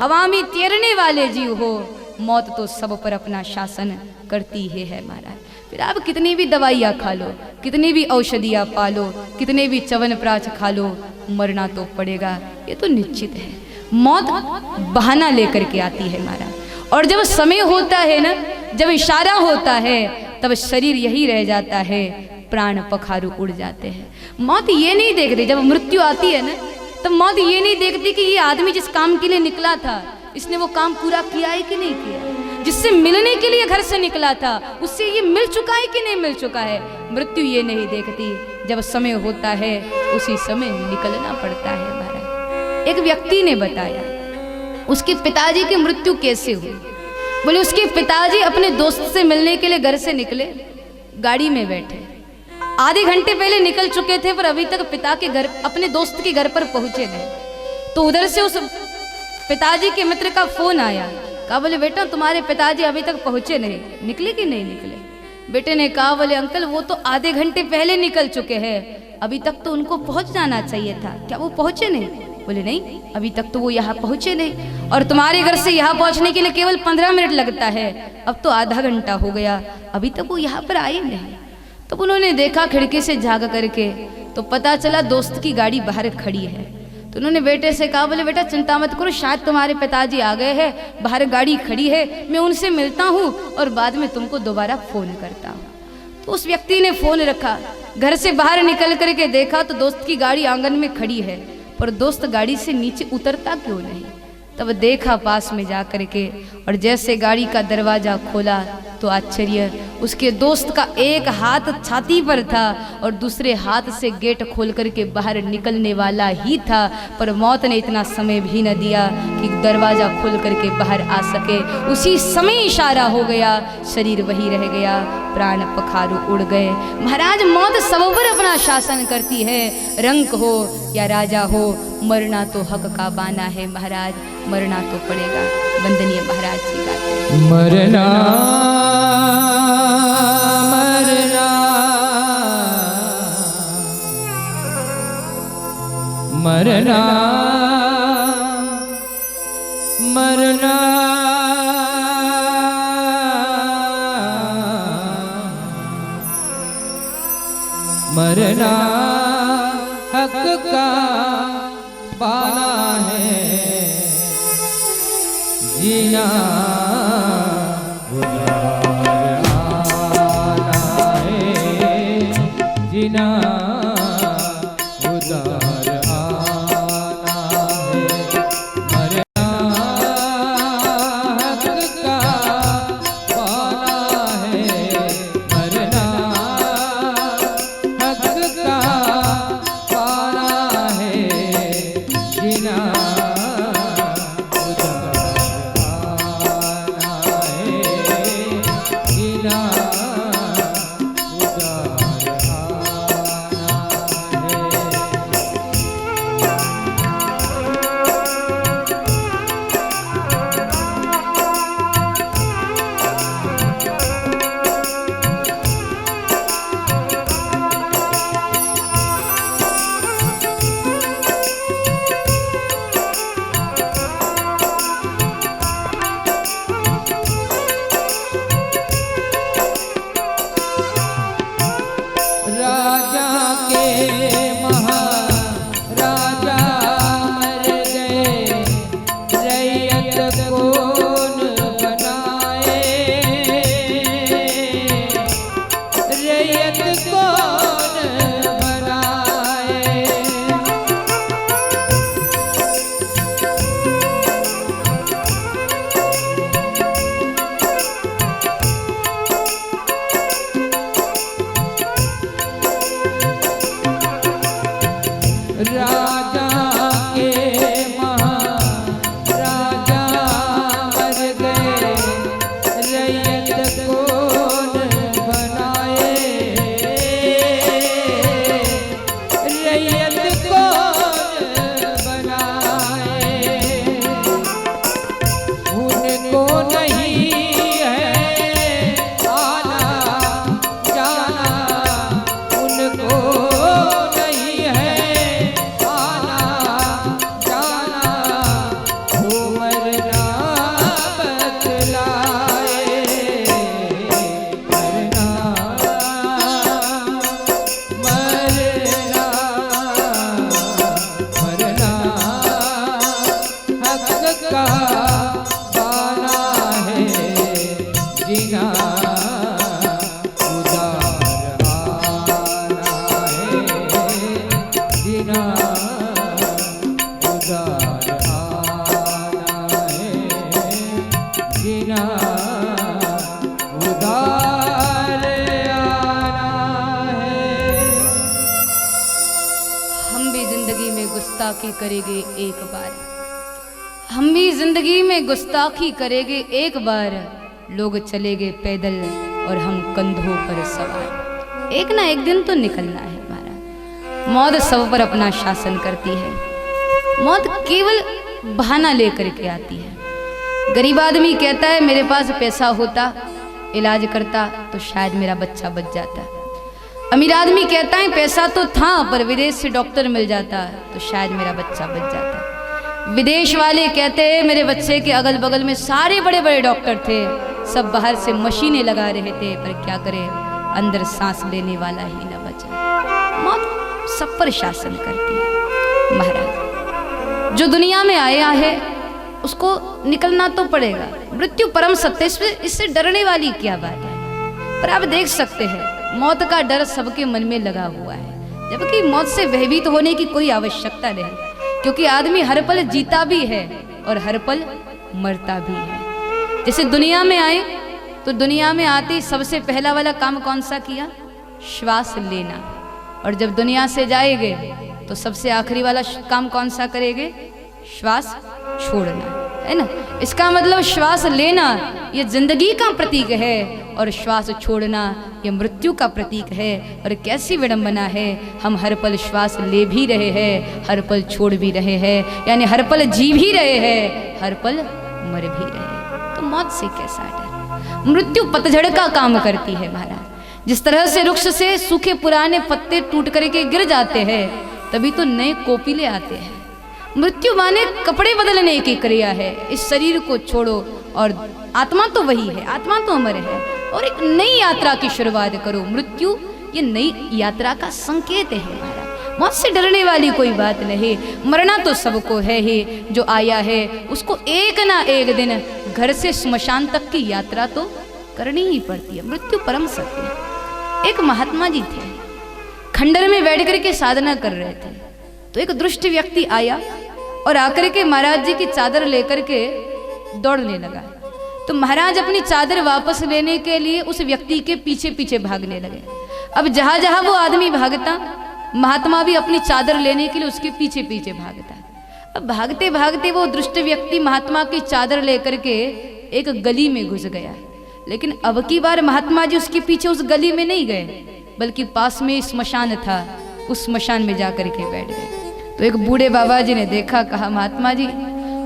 हवा में तैरने वाले जीव हो, मौत तो सब पर अपना शासन करती है महाराज। फिर आप कितनी भी दवाइयाँ खा लो, कितनी भी औषधियाँ पा लो, कितने भी च्यवनप्राश खा लो, मरना तो पड़ेगा, ये तो निश्चित है। मौत बहाना लेकर के आती है महाराज। और जब समय होता है ना, जब इशारा होता है, तब शरीर यही रह जाता है, प्राण पखारू उड़ जाते हैं। मौत ये नहीं देखती, जब मृत्यु आती है ना, तब मौत ये नहीं देखती कि ये आदमी जिस काम के लिए निकला था, इसने वो काम पूरा किया है कि नहीं किया। जिससे मिलने के लिए घर से निकला था, उससे ये मिल चुका है कि नहीं मिल चुका है। मृत्यु ये नहीं देखती, जब समय होता है उसी समय निकलना पड़ता है महाराज। एक व्यक्ति ने बताया उसके पिताजी की मृत्यु कैसे हुई। बोले उसके पिताजी अपने दोस्त से मिलने के लिए घर से निकले, गाड़ी में बैठे, आधे घंटे पहले निकल चुके थे, पर अभी तक पिता के घर, अपने दोस्त के घर पर पहुंचे नहीं। तो उधर से उस पिताजी के मित्र का फोन आया, कहा बोले बेटा तुम्हारे पिताजी अभी तक पहुंचे नहीं, निकले कि नहीं निकले। बेटे ने कहा बोले अंकल वो तो आधे घंटे पहले निकल चुके हैं, अभी तक तो उनको पहुंच जाना चाहिए था, क्या वो पहुंचे नहीं। बोले नहीं अभी तक तो वो यहाँ पहुंचे नहीं, और तुम्हारे घर से यहाँ पहुंचने के लिए केवल 15 मिनट लगता है, अब तो आधा घंटा हो गया, अभी तक वो यहाँ पर आए नहीं। तो उन्होंने देखा खिड़की से झाँक करके, तो पता चला दोस्त की गाड़ी बाहर खड़ी है। तो उन्होंने बेटे से कहा बोले बेटा चिंता मत करो, शायद तुम्हारे पिताजी आ गए हैं, बाहर गाड़ी खड़ी है, मैं उनसे मिलता हूँ और बाद में तुमको दोबारा फोन करता हूँ। तो उस व्यक्ति ने फोन रखा, घर से बाहर निकल करके देखा तो दोस्त की गाड़ी आंगन में खड़ी है, पर दोस्त गाड़ी से नीचे उतरता क्यों नहीं। तब देखा पास में जा करके, और जैसे गाड़ी का दरवाजा खोला तो आश्चर्य, उसके दोस्त का एक हाथ छाती पर था और दूसरे हाथ से गेट खोल करके बाहर निकलने वाला ही था, पर मौत ने इतना समय भी न दिया कि दरवाजा खोल करके बाहर आ सके। उसी समय इशारा हो गया, शरीर वही रह गया, प्राण पखारू उड़ गए। महाराज मौत सब पर अपना शासन करती है, रंक हो या राजा हो, मरना तो हक का बाना है महाराज, मरना तो पड़ेगा। वंदनीय महाराज जी गाते हैं, मरना मरना मरना मरना मरना हक का बाना है, जीना उधार आना है, जीना उधार आना है। मरना हक का बाना है, मरना हक का बाना है, जीना राजा के महाराजा का बाना है जीना उदार आना है जीना उदार आना है जीना उदार आना है। हम भी जिंदगी में गुस्ताखी करेंगे एक बार, हम भी जिंदगी में गुस्ताखी करेंगे एक बार। लोग चलेंगे पैदल और हम कंधों पर सवार। एक ना एक दिन तो निकलना है हमारा। मौत सब पर अपना शासन करती है। मौत केवल बहाना लेकर के आती है। गरीब आदमी कहता है मेरे पास पैसा होता, इलाज करता तो शायद मेरा बच्चा बच जाता। अमीर आदमी कहता है पैसा तो था पर विदेश से डॉक्टर मिल जाता तो शायद मेरा बच्चा बच जाता। विदेश वाले कहते हैं मेरे बच्चे के अगल बगल में सारे बड़े बड़े डॉक्टर थे, सब बाहर से मशीनें लगा रहे थे, पर क्या करें अंदर सांस लेने वाला ही न बचा। मौत सब पर शासन करती है महाराज। जो दुनिया में आया है उसको निकलना तो पड़ेगा। मृत्यु परम सत्य, इससे डरने वाली क्या बात है। पर आप देख सकते हैं मौत का डर सबके मन में लगा हुआ है, जबकि मौत से भयभीत होने की कोई आवश्यकता नहीं, क्योंकि आदमी हर पल जीता भी है और हर पल मरता भी है। जैसे दुनिया में आए तो दुनिया में आते ही सबसे पहला वाला काम कौन सा किया? श्वास लेना। और जब दुनिया से जाएंगे तो सबसे आखिरी वाला काम कौन सा करेंगे? श्वास छोड़ना, है ना। इसका मतलब श्वास लेना ये जिंदगी का प्रतीक है और श्वास छोड़ना ये मृत्यु का प्रतीक है। और कैसी विडंबना है, हम हर पल श्वास ले भी रहे हैं, हर पल छोड़ भी रहे हैं, यानी हर पल जी भी रहे हैं, हर पल मर भी रहे हैं। तो मौत से कैसा डर? मृत्यु पतझड़ का काम करती है महाराज। जिस तरह से वृक्ष से सूखे पुराने पत्ते टूट करके गिर जाते हैं, तभी तो नए कोपिले आते हैं। मृत्यु माने कपड़े बदलने की क्रिया है। इस शरीर को छोड़ो और आत्मा तो वही है, आत्मा तो अमर है और एक नई यात्रा की शुरुआत करो। मृत्यु ये नई यात्रा का संकेत है महाराज। मौत से डरने वाली कोई बात नहीं। मरना तो सबको है ही, जो आया है उसको एक ना एक दिन घर से स्मशान तक की यात्रा तो करनी ही पड़ती है। मृत्यु परम सत्य है। एक महात्मा जी थे, खंडर में बैठ करके साधना कर रहे थे, तो एक दुष्ट व्यक्ति आया और आकर के महाराज जी की चादर लेकर के दौड़ने लगा। तो महाराज अपनी चादर वापस लेने के लिए उस व्यक्ति के पीछे पीछे भागने लगे। अब जहां जहां वो आदमी भागता, महात्मा भी अपनी चादर लेने के लिए उसके पीछे पीछे भागता। अब भागते भागते वो दुष्ट व्यक्ति महात्मा की चादर लेकर के एक गली में घुस गया। लेकिन अब की बार महात्मा जी उसके पीछे उस गली में नहीं गए, बल्कि पास में स्मशान था, उस स्मशान में जाकर के बैठ गए। तो एक बूढ़े बाबा जी ने देखा, कहा महात्मा जी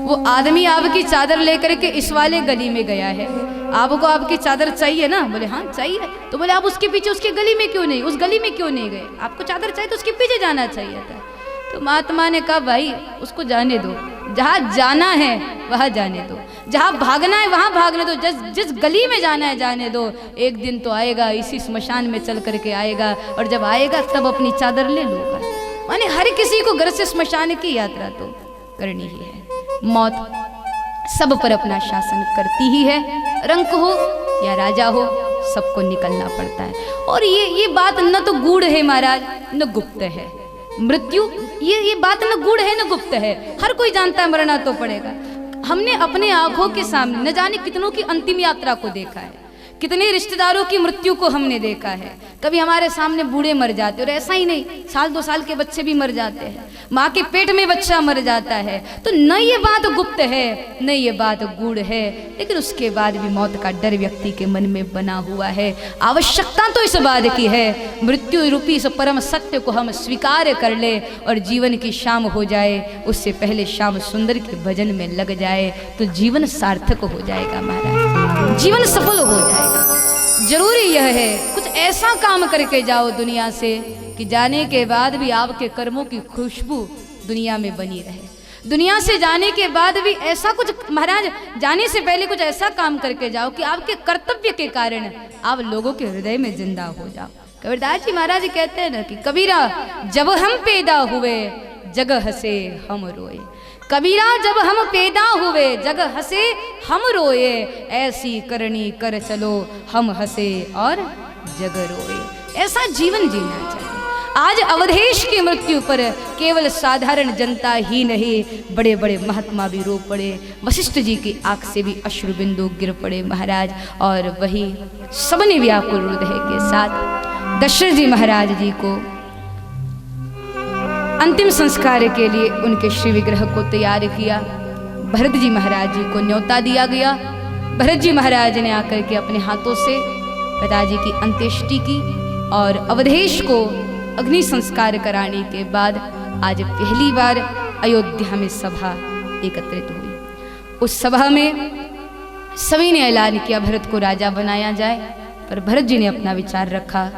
वो आदमी आपकी चादर लेकर के इस वाले गली में गया है, आपको आपकी चादर चाहिए ना? बोले हाँ चाहिए। तो बोले आप उसके पीछे उसकी गली में क्यों नहीं, उस गली में क्यों नहीं गए? आपको चादर चाहिए तो उसके पीछे जाना चाहिए था। तो महात्मा ने कहा भाई उसको जाने दो, जहाँ जाना है वहाँ जाने दो, जहाँ भागना है वहाँ भागने दो, जिस गली में जाना है जाने दो। एक दिन तो आएगा, इसी स्मशान में चल करके आएगा, और जब आएगा तब अपनी चादर ले लूँगा। माने हर किसी को घर से स्मशान की यात्रा तो करनी ही है। मौत सब पर अपना शासन करती ही है। रंक हो या राजा हो, सबको निकलना पड़ता है। और ये बात न तो गूढ़ है महाराज, न गुप्त है। मृत्यु ये बात न गूढ़ है न गुप्त है, हर कोई जानता है मरना तो पड़ेगा। हमने अपने आंखों के सामने न जाने कितनों की अंतिम यात्रा को देखा है, कितने रिश्तेदारों की मृत्यु को हमने देखा है। कभी हमारे सामने बूढ़े मर जाते, और ऐसा ही नहीं, 1-2 साल के बच्चे भी मर जाते हैं, माँ के पेट में बच्चा मर जाता है। तो न ये बात गुप्त है न ये बात गूढ़ है, लेकिन उसके बाद भी मौत का डर व्यक्ति के मन में बना हुआ है। आवश्यकता तो इस बात की है, मृत्यु रूपी इस परम सत्य को हम स्वीकार कर ले और जीवन की शाम हो जाए, उससे पहले श्याम सुंदर के भजन में लग जाए तो जीवन सार्थक हो जाएगा महाराज, जीवन सफल हो जाएगा। जरूरी यह है कुछ ऐसा काम करके जाओ दुनिया से कि जाने के बाद भी आपके कर्मों की खुशबू दुनिया में बनी रहे। दुनिया से जाने के बाद भी ऐसा कुछ, महाराज जाने से पहले कुछ ऐसा काम करके जाओ कि आपके कर्तव्य के कारण आप लोगों के हृदय में जिंदा हो जाओ। कबीरदास जी महाराज जी कहते हैं ना कि कबीरा जब हम पैदा हुए जग हंसे हम रोए। कबीरा जब हम पैदा हुए जग हंसे हम रोए, ऐसी करनी कर चलो हम हंसे और जग रोए। ऐसा जीवन जीना चाहिए। आज अवधेश की मृत्यु पर केवल साधारण जनता ही नहीं, बड़े बड़े महात्मा भी रो पड़े। वशिष्ठ जी की आंख से भी अश्रु बिंदु गिर पड़े महाराज। और वही सबने व्याकुल हृदय के साथ दशरथ जी महाराज जी को अंतिम संस्कार के लिए उनके श्री विग्रह को तैयार किया। भरत जी महाराज जी को न्योता दिया गया। भरत जी महाराज ने आकर के अपने हाथों से पिताजी की अंत्येष्टि की और अवधेश को अग्नि संस्कार कराने के बाद आज पहली बार अयोध्या में सभा एकत्रित हुई। उस सभा में सभी ने ऐलान किया भरत को राजा बनाया जाए, पर भरत जी ने अपना विचार रखा,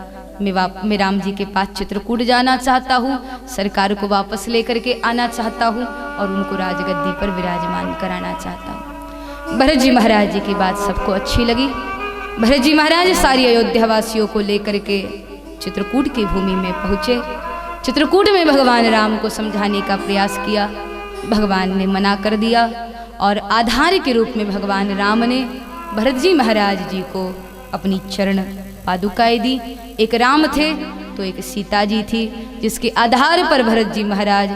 मैं राम जी के पास चित्रकूट जाना चाहता हूँ, सरकार को वापस लेकर के आना चाहता हूँ और उनको राजगद्दी पर विराजमान कराना चाहता हूँ। भरत जी महाराज जी की बात सबको अच्छी लगी। भरत जी महाराज सारी अयोध्या वासियों को लेकर के चित्रकूट की भूमि में पहुँचे। चित्रकूट में भगवान राम को समझाने का प्रयास किया, भगवान ने मना कर दिया और आधार के रूप में भगवान राम ने भरत जी महाराज जी को अपनी चरण पादुकाएं दी। एक राम थे तो एक सीता जी थी, जिसके आधार पर भरत जी महाराज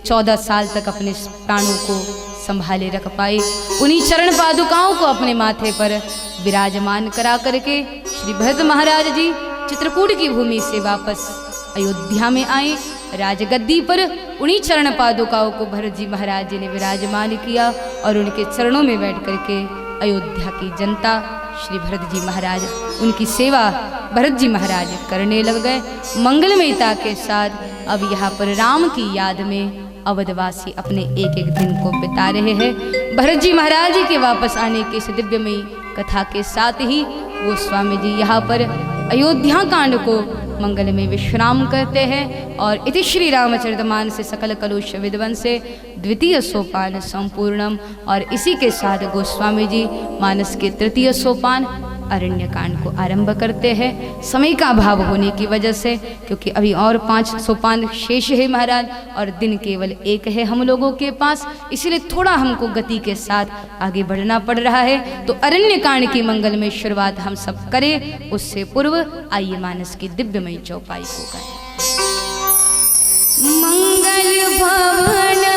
14 साल तक अपने प्राणों को संभाले रख पाए। उन्हीं चरण पादुकाओं को अपने माथे पर विराजमान करा करके श्री भरत महाराज जी चित्रकूट की भूमि से वापस अयोध्या में आए। राजगद्दी पर उन्हीं चरण पादुकाओं को भरत जी महाराज जी ने विराजमान किया और उनके चरणों में बैठ करके अयोध्या की जनता श्री भरत जी महाराज उनकी सेवा भरत जी महाराज करने लग गए। मंगलमयता के साथ अब यहाँ पर राम की याद में अवधवासी अपने एक एक दिन को बिता रहे हैं। भरत जी महाराज के वापस आने के इस दिव्यमयी कथा के साथ ही गोस्वामी जी यहाँ पर अयोध्या कांड को मंगल में विश्राम करते हैं और इति श्री रामचरितमानस से सकल कलुष विध्वंसे द्वितीय सोपान संपूर्णम। और इसी के साथ गोस्वामी जी मानस के तृतीय सोपान अरण्य कांड को आरंभ करते हैं। समय का अभाव होने की वजह से, क्योंकि अभी और 5 सोपान शेष है महाराज और दिन केवल एक है हम लोगों के पास, इसलिए थोड़ा हमको गति के साथ आगे बढ़ना पड़ रहा है। तो अरण्य कांड की मंगल में शुरुआत हम सब करें, उससे पूर्व आइए मानस की दिव्यमयी चौपाई को करें। मंगल भवन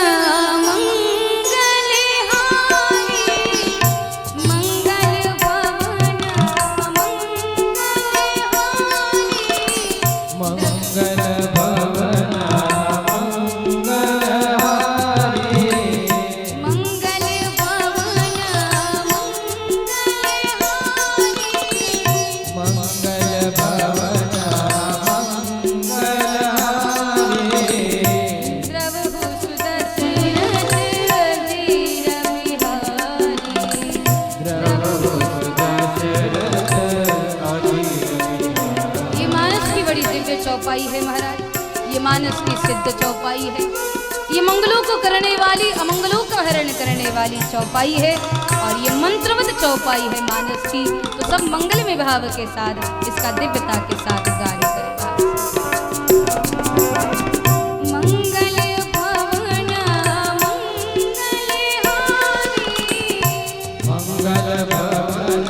चौपाई है महाराज, ये मानस की सिद्ध चौपाई है। ये मंगलों को करने वाली, अमंगलों का हरण करने वाली चौपाई है और ये मंत्रवत चौपाई है मानस की। तो सब मंगल में भाव के साथ इसका दिव्यता के साथ गान करेगा। मंगल भवन मंगलहारी, मंगल भवन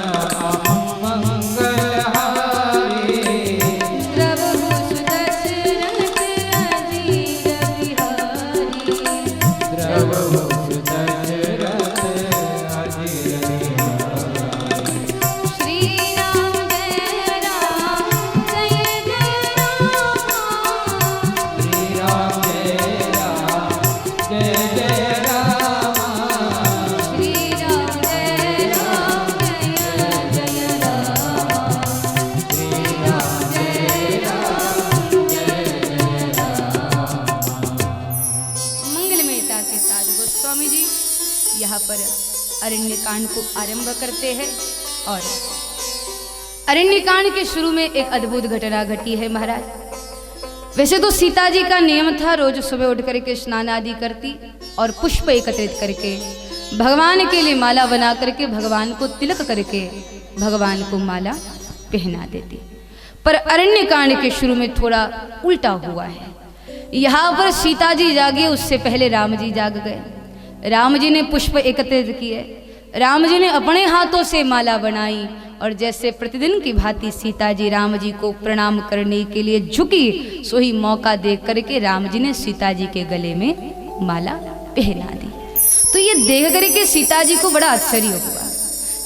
अरण्य कांड को आरंभ करते हैं। और अरण्य कांड के शुरू में एक अद्भुत घटना घटी है महाराज। वैसे तो सीता जी का नियम था रोज सुबह उठ करके स्नान आदि करती और पुष्प एकत्रित करके भगवान के लिए माला बना करके भगवान को तिलक करके भगवान को माला पहना देती। पर अरण्य कांड के शुरू में थोड़ा उल्टा हुआ है। यहाँ पर सीता जी जागी, उससे पहले राम जी जाग गए। राम जी ने पुष्प एकत्रित किए, राम जी ने अपने हाथों से माला बनाई और जैसे प्रतिदिन की भांति सीता जी राम जी को प्रणाम करने के लिए झुकी, सो ही मौका देख करके राम जी ने सीता जी के गले में माला पहना दी। तो ये देख करके सीता जी को बड़ा आश्चर्य हुआ।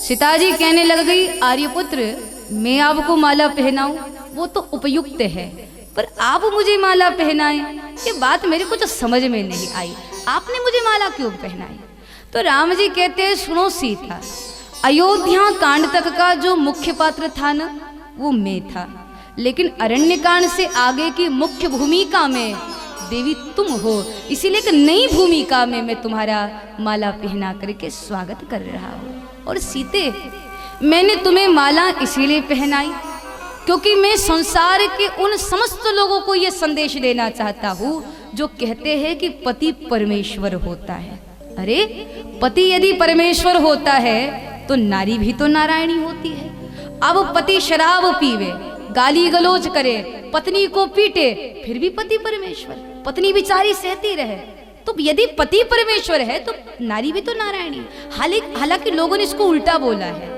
सीता जी कहने लग गई, आर्यपुत्र मैं आपको माला पहनाऊं वो तो उपयुक्त है, पर आप मुझे माला पहनाएं ये बात मेरे को तो समझ में नहीं आई, आपने मुझे माला क्यों पहनाई? तो राम जी कहते हैं, सुनो सीता, अयोध्या कांड तक का जो मुख्य पात्र था ना वो मैं था, लेकिन अरण्य कांड से आगे की मुख्य भूमिका में देवी तुम हो, इसीलिए एक नई भूमिका में मैं तुम्हारा माला पहना करके स्वागत कर रहा हूँ। और सीते, मैंने तुम्हें माला इसीलिए पहनाई क्योंकि मैं संसार के उन समस्त लोगों को यह संदेश देना चाहता हूँ जो कहते हैं कि पति परमेश्वर होता है। अरे पति यदि परमेश्वर होता है तो नारी भी तो नारायणी होती है। अब पति शराब पीवे, गाली गलौज करे, पत्नी को पीटे, फिर भी पति परमेश्वर, पत्नी बेचारी सहती रहे। तो यदि पति परमेश्वर है तो नारी भी तो नारायणी। हालांकि लोगों ने इसको उल्टा बोला है।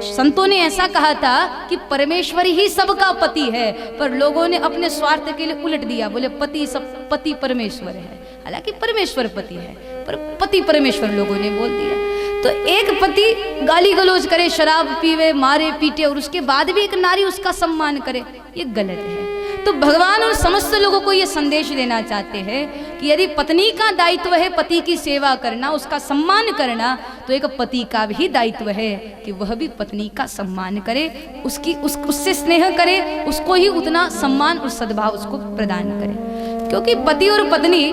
संतों ने ऐसा कहा था कि परमेश्वर ही सबका पति है, पर लोगों ने अपने स्वार्थ के लिए उलट दिया, बोले पति परमेश्वर है, हालांकि परमेश्वर पति है, पर पति परमेश्वर लोगों ने बोल दिया। तो एक पति गाली गलौज करे, शराब पीवे, मारे पीटे और उसके बाद भी एक नारी उसका सम्मान करे, ये गलत है। तो भगवान उन समस्त लोगों को ये संदेश देना चाहते हैं कि यदि पत्नी का दायित्व है पति की सेवा करना, उसका सम्मान करना, तो एक पति का भी दायित्व है कि वह भी पत्नी का सम्मान करे, उससे स्नेह करे, उसको ही उतना सम्मान और सद्भाव उसको प्रदान करे। क्योंकि पति और पत्नी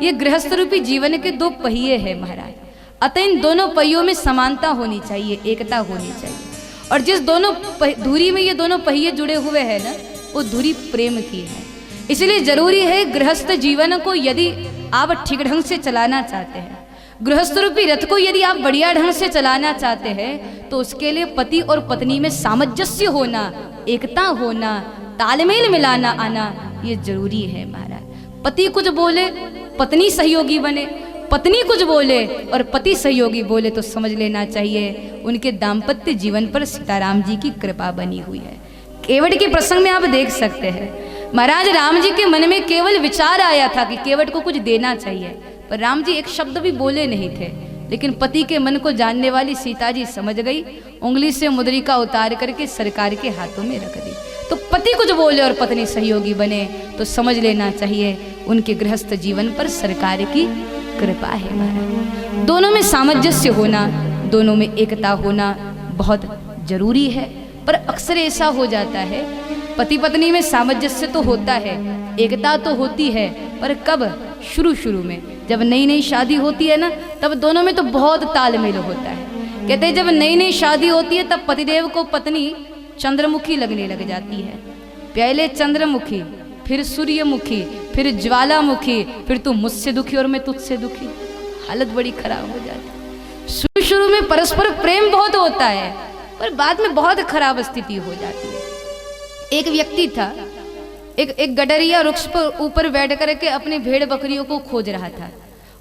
ये गृहस्थ रूपी जीवन के दो पहिए हैं महाराज। अतः इन दोनों पहियों में समानता होनी चाहिए, एकता होनी चाहिए। और जिस दोनों धुरी में ये दोनों पहिए जुड़े हुए हैं ना, वो धुरी प्रेम की है। इसलिए जरूरी है गृहस्थ जीवन को यदि आप ठीक ढंग से चलाना चाहते हैं, गृहस्थ रूपी रथ को यदि आप बढ़िया ढंग से चलाना चाहते हैं, तो उसके लिए पति और पत्नी में सामंजस्य होना, एकता होना, तालमेल मिलाना आना ये जरूरी है महाराज। पति कुछ बोले पत्नी सहयोगी बने, पत्नी कुछ बोले और पति सहयोगी बोले, तो समझ लेना चाहिए उनके दाम्पत्य जीवन पर सीताराम जी की कृपा बनी हुई है। केवट के प्रसंग में आप देख सकते हैं, महाराज राम जी के मन में केवल विचार आया था कि केवट को कुछ देना चाहिए, पर राम जी एक शब्द भी बोले नहीं थे। लेकिन पति के मन को जानने वाली सीता जी समझ गई, उंगली से मुद्रिका उतार करके सरकार के हाथों में रख दी। तो पति कुछ बोले और पत्नी सहयोगी बने, तो समझ लेना चाहिए उनके गृहस्थ जीवन पर सरकार की कृपा है महाराज। दोनों में सामंजस्य होना, दोनों में एकता होना बहुत जरूरी है। पर अक्सर ऐसा हो जाता है, पति पत्नी में सामंजस्य तो होता है, एकता तो होती है, पर कब? शुरू में जब नई नई शादी होती है ना, तब दोनों में तो बहुत तालमेल होता है। कहते हैं जब नई नई शादी होती है तब पतिदेव को पत्नी चंद्रमुखी लगने लग जाती है। पहले चंद्रमुखी, फिर सूर्यमुखी, फिर ज्वालामुखी, फिर तू मुझसे दुखी और मैं तुझसे दुखी। हालत बड़ी खराब हो जाती है। शुरू में परस्पर प्रेम बहुत होता है, पर बाद में बहुत खराब स्थिति हो जाती है। एक व्यक्ति था, एक गडरिया वृक्ष पर ऊपर बैठ करके अपनी भेड़ बकरियों को खोज रहा था,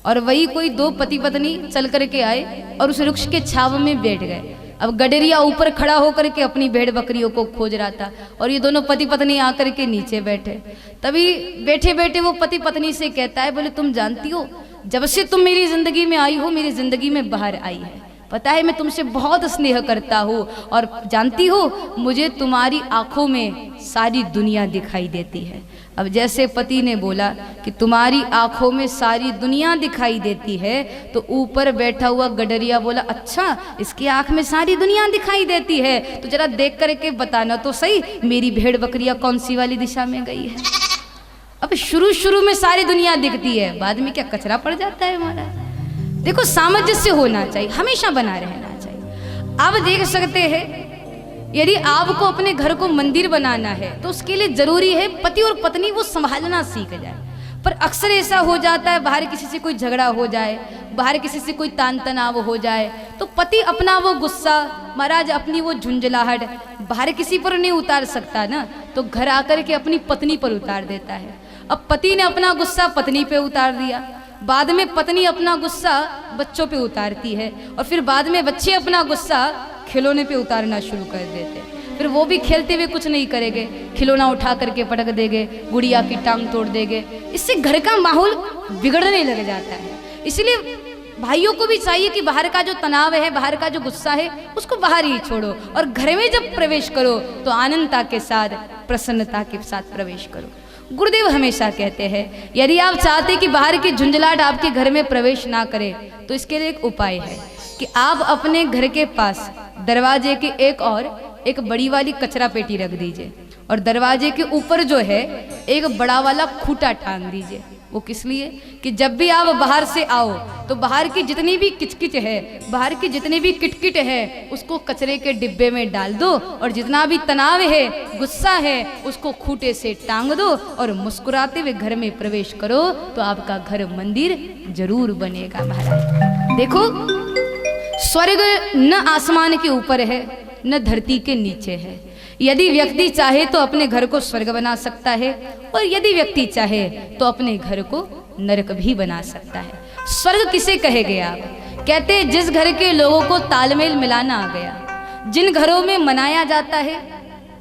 और वही कोई दो पति पत्नी चल करके आए और उस वृक्ष के छाव में बैठ गए। अब गडरिया ऊपर खड़ा होकर के अपनी भेड़ बकरियों को खोज रहा था, और ये दोनों पति पत्नी आकर के नीचे बैठे। तभी बैठे बैठे वो पति पत्नी से कहता है, बोले तुम जानती हो, जब से तुम मेरी जिंदगी में आई हो, मेरी जिंदगी में बाहर आई है। पता है मैं तुमसे बहुत स्नेह करता हूँ, और जानती हो मुझे तुम्हारी आंखों में सारी दुनिया दिखाई देती है। अब जैसे पति ने बोला कि तुम्हारी आंखों में सारी दुनिया दिखाई देती है, तो ऊपर बैठा हुआ गडरिया बोला, अच्छा इसकी आंख में सारी दुनिया दिखाई देती है, तो जरा देख करके बताना तो सही मेरी भेड़ बकरियां कौन सी वाली दिशा में गई है। अब शुरू में सारी दुनिया दिखती है, बाद में क्या कचरा पड़ जाता है हमारा। देखो सामंजस्य होना चाहिए, हमेशा बना रहना चाहिए। आप देख सकते हैं, यदि आपको अपने घर को मंदिर बनाना है तो उसके लिए जरूरी है पति और पत्नी वो संभालना सीख जाए। पर अक्सर ऐसा हो जाता है, बाहर किसी से कोई झगड़ा हो जाए, बाहर किसी से कोई तान तनाव हो जाए, तो पति अपना वो गुस्सा, महाराज अपनी वो झुंझलाहट बाहर किसी पर नहीं उतार सकता ना, तो घर आकर के अपनी पत्नी पर उतार देता है। अब पति ने अपना गुस्सा पत्नी पे उतार दिया, बाद में पत्नी अपना गुस्सा बच्चों पे उतारती है और फिर बाद में बच्चे अपना गुस्सा खिलौने पे उतारना शुरू कर देते हैं। फिर वो भी खेलते हुए कुछ नहीं करेंगे, खिलौना उठा करके पटक देंगे, गुड़िया की टांग तोड़ देंगे। इससे घर का माहौल बिगड़ने लग जाता है। इसलिए भाइयों को भी चाहिए कि बाहर का जो तनाव है, बाहर का जो गुस्सा है, उसको बाहर ही छोड़ो और घर में जब प्रवेश करो तो आनंदता के साथ, प्रसन्नता के साथ प्रवेश करो। गुरुदेव हमेशा कहते हैं यदि आप चाहते हैं कि बाहर की झुंझलाहट आपके घर में प्रवेश ना करे तो इसके लिए एक उपाय है कि आप अपने घर के पास दरवाजे के एक बड़ी वाली कचरा पेटी रख दीजिए और दरवाजे के ऊपर जो है एक बड़ा वाला खूंटा टांग दीजिए। वो किस लिए कि जब भी आप बाहर से आओ तो बाहर की जितनी भी किचकिच है, बाहर की जितनी भी किटकिट है, उसको कचरे के डिब्बे में डाल दो और जितना भी तनाव है, गुस्सा है, उसको खूंटे से टांग दो और मुस्कुराते हुए घर में प्रवेश करो तो आपका घर मंदिर जरूर बनेगा। महाराज देखो, स्वर्ग न आसमान के ऊपर है न धरती के नीचे है। यदि व्यक्ति चाहे तो अपने घर को स्वर्ग बना सकता है और यदि व्यक्ति चाहे तो अपने घर को नरक भी बना सकता है। स्वर्ग किसे कहेंगे आप? कहते जिस घर के लोगों को तालमेल मिलाना आ गया, जिन घरों में मनाया जाता है,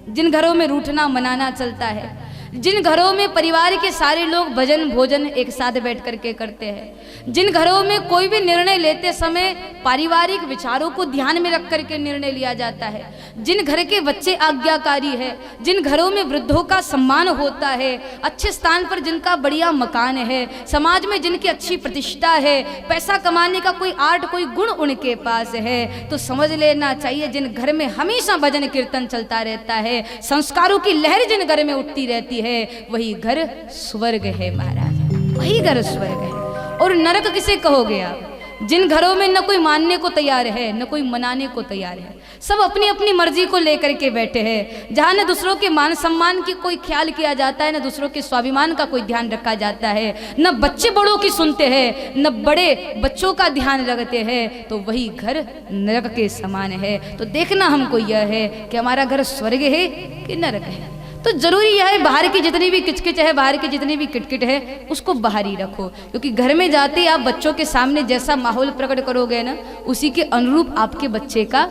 जिन घरों में रूठना मनाना चलता है, जिन घरों में परिवार के सारे लोग भजन भोजन एक साथ बैठ करके करते हैं, जिन घरों में कोई भी निर्णय लेते समय पारिवारिक विचारों को ध्यान में रख करके निर्णय लिया जाता है, जिन घर के बच्चे आज्ञाकारी है, जिन घरों में वृद्धों का सम्मान होता है, अच्छे स्थान पर जिनका बढ़िया मकान है, समाज में जिनकी अच्छी प्रतिष्ठा है, पैसा कमाने का कोई आर्ट कोई गुण उनके पास है, तो समझ लेना चाहिए जिन घर में हमेशा भजन कीर्तन चलता रहता है, संस्कारों की लहर जिन घर में उठती रहती है, वही घर स्वर्ग है महाराज, वही घर स्वर्ग है। और नरक किसे कहोगे आप? जिन घरों में न कोई मानने को तैयार है न कोई मनाने को तैयार है, सब अपनी अपनी मर्जी को लेकर के बैठे हैं, जहाँ न दूसरों के मान सम्मान की कोई ख्याल किया जाता है, न दूसरों के स्वाभिमान का कोई ध्यान रखा जाता है, न बच्चे बड़ों की सुनते हैं, न बड़े बच्चों का ध्यान रखते हैं, तो वही घर नरक के समान है। तो देखना हमको यह है कि हमारा घर स्वर्ग है कि नरक है। तो जरूरी यह है बाहर की जितनी भी किचकिच है, बाहर की जितनी भी किटकिट है, उसको बाहर ही रखो, क्योंकि घर में जाते ही आप बच्चों के सामने जैसा माहौल प्रकट करोगे ना, उसी के अनुरूप आपके बच्चे का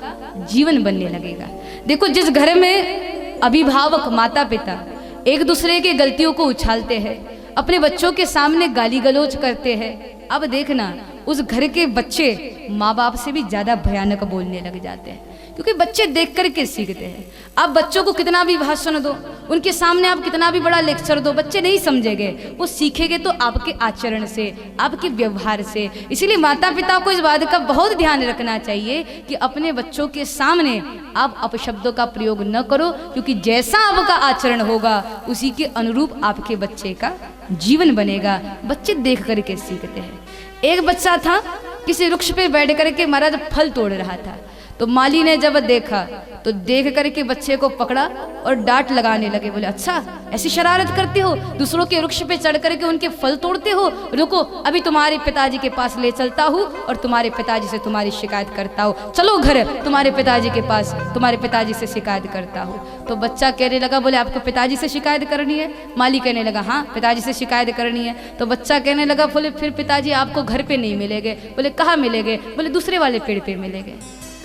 जीवन बनने लगेगा। देखो, जिस घर में अभिभावक माता पिता एक दूसरे के गलतियों को उछालते हैं, अपने बच्चों के सामने गाली गलौज करते हैं, अब देखना उस घर के बच्चे माँ बाप से भी ज्यादा भयानक बोलने लग जाते हैं, क्योंकि बच्चे देख करके सीखते हैं। आप बच्चों को कितना भी भाषण दो, उनके सामने आप कितना भी बड़ा लेक्चर दो, बच्चे नहीं समझेंगे, वो सीखेंगे तो आपके आचरण से, आपके व्यवहार से। इसीलिए माता पिता को इस बात का बहुत ध्यान रखना चाहिए कि अपने बच्चों के सामने आप अपशब्दों का प्रयोग न करो, क्योंकि जैसा आपका आचरण होगा उसी के अनुरूप आपके बच्चे का जीवन बनेगा। बच्चे देख करके सीखते हैं। एक बच्चा था किसी वृक्ष पे बैठ करके महाराज फल तोड़ रहा था, तो माली ने जब देखा तो देख करके बच्चे को पकड़ा और डांट लगाने लगे। बोले, अच्छा ऐसी शरारत करते हो, दूसरों के वृक्ष पे चढ़ करके उनके फल तोड़ते हो, रुको अभी तुम्हारे पिताजी के पास ले चलता हूँ और तुम्हारे पिताजी से तुम्हारी शिकायत करता हूँ, चलो घर तुम्हारे पिताजी के पास, तुम्हारे पिताजी से शिकायत करता हूँ। तो बच्चा कहने लगा, बोले आपको पिताजी से शिकायत करनी है? माली कहने लगा, हाँ पिताजी से शिकायत करनी है। तो बच्चा कहने लगा, बोले फिर पिताजी आपको घर पे नहीं मिलेंगे। बोले कहाँ मिलेंगे? बोले दूसरे वाले पेड़ पे मिलेंगे।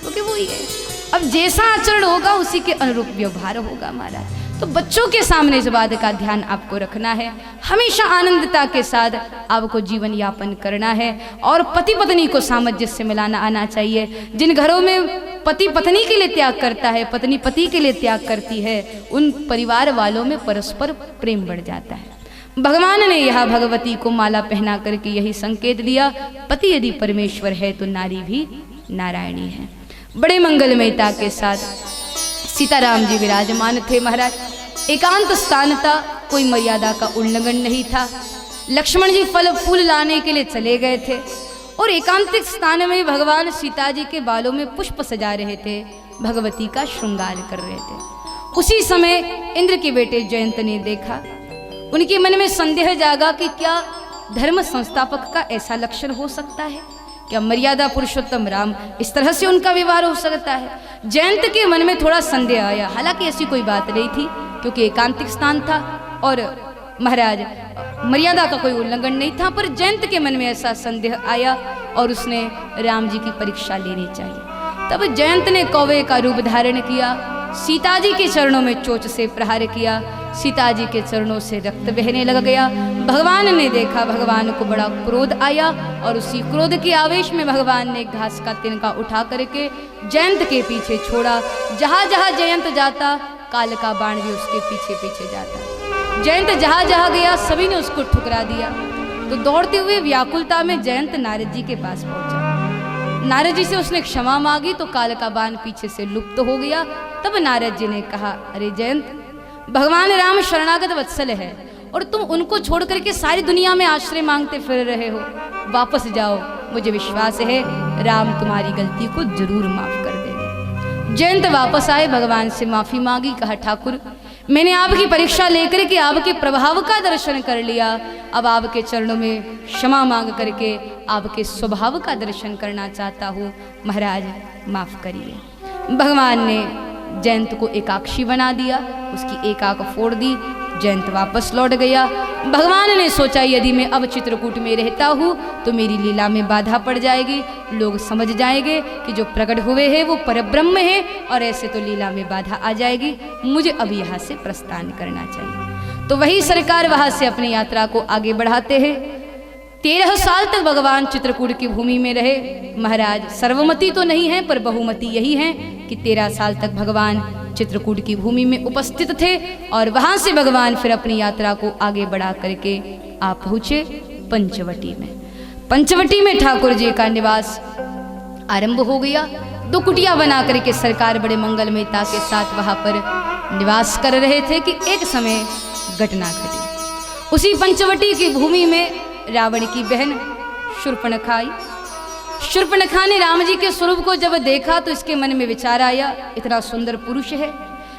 क्योंकि वो ही है, अब जैसा आचरण होगा उसी के अनुरूप व्यवहार होगा महाराज। तो बच्चों के सामने इस बात का ध्यान आपको रखना है, हमेशा आनंदता के साथ आपको जीवन यापन करना है और पति पत्नी को सामंजस्य से मिलाना आना चाहिए। जिन घरों में पति पत्नी के लिए त्याग करता है, पत्नी पति के लिए त्याग करती है, उन परिवार वालों में परस्पर प्रेम बढ़ जाता है। भगवान ने यह भगवती को माला पहना करके यही संकेत दिया, पति यदि परमेश्वर है तो नारी भी नारायणी है। बड़े मंगलमयता के साथ सीताराम जी विराजमान थे महाराज। एकांत स्थान था, कोई मर्यादा का उल्लंघन नहीं था। लक्ष्मण जी फल फूल लाने के लिए चले गए थे और एकांतिक स्थान में भगवान सीता जी के बालों में पुष्प सजा रहे थे, भगवती का श्रृंगार कर रहे थे। उसी समय इंद्र के बेटे जयंत ने देखा, उनके मन में संदेह जागा कि क्या धर्म संस्थापक का ऐसा लक्षण हो सकता है? क्या मर्यादा पुरुषोत्तम राम इस तरह से उनका व्यवहार हो सकता है? जयंत के मन में थोड़ा संदेह आया, हालांकि ऐसी कोई बात नहीं थी, क्योंकि एकांतिक स्थान था और महाराज मर्यादा का कोई उल्लंघन नहीं था, पर जयंत के मन में ऐसा संदेह आया और उसने राम जी की परीक्षा लेनी चाहिए। तब जयंत ने कौवे का रूप धारण किया, सीता जी के चरणों में चोंच से प्रहार किया, सीता जी के चरणों से रक्त बहने लग गया। भगवान ने देखा, भगवान को बड़ा क्रोध आया और उसी क्रोध के आवेश में भगवान ने घास का तिनका उठा करके जयंत के पीछे छोड़ा। जहाँ जहाँ जयंत जाता काल का बाण भी उसके पीछे पीछे जाता। जयंत जहाँ जहाँ गया सभी ने उसको ठुकरा दिया। तो दौड़ते हुए व्याकुलता में जयंत नारद जी के पास पहुंचा। नारद जी से उसने क्षमा मांगी तो काल का बाण पीछे से लुप्त हो गया। तब नारद जी ने कहा, अरे जयंत, भगवान राम शरणागत वत्सल है और तुम उनको छोड़ करके सारी दुनिया में आश्रय मांगते फिर रहे हो। वापस जाओ, मुझे विश्वास है राम तुम्हारी गलती को जरूर माफ कर देंगे। जयंत वापस आए, भगवान से माफी मांगी, कहा ठाकुर मैंने आपकी परीक्षा लेकर के आपके प्रभाव का दर्शन कर लिया, अब आपके चरणों में क्षमा मांग करके आपके स्वभाव का दर्शन करना चाहता हूँ, महाराज माफ करिए। भगवान ने जयंत को एकाक्षी बना दिया, उसकी एक आंख फोड़ दी, जयंत वापस लौट गया। भगवान ने सोचा यदि मैं अब चित्रकूट में रहता हूँ तो मेरी लीला में बाधा पड़ जाएगी, लोग समझ जाएंगे कि जो प्रकट हुए हैं वो परब्रह्म है और ऐसे तो लीला में बाधा आ जाएगी, मुझे अब यहाँ से प्रस्थान करना चाहिए। तो वही सरकार वहाँ से अपनी यात्रा को आगे बढ़ाते हैं। 13 साल तक भगवान चित्रकूट की भूमि में रहे। महाराज सर्वमति तो नहीं है पर बहुमति यही है कि 13 साल तक भगवान चित्रकूट की भूमि में उपस्थित थे और वहां से भगवान फिर अपनी यात्रा को आगे बढ़ा करके आप पहुंचे पंचवटी में। पंचवटी में ठाकुर जी का निवास आरंभ हो गया। 2 कुटिया बना करके सरकार बड़े मंगलमयता के साथ वहां पर निवास कर रहे थे कि एक समय घटना घटी। उसी पंचवटी की भूमि में रावण की बहन शूर्पणखा आई। शूर्पणखा ने राम जी के स्वरूप को जब देखा तो इसके मन में विचार आया, इतना सुंदर पुरुष है,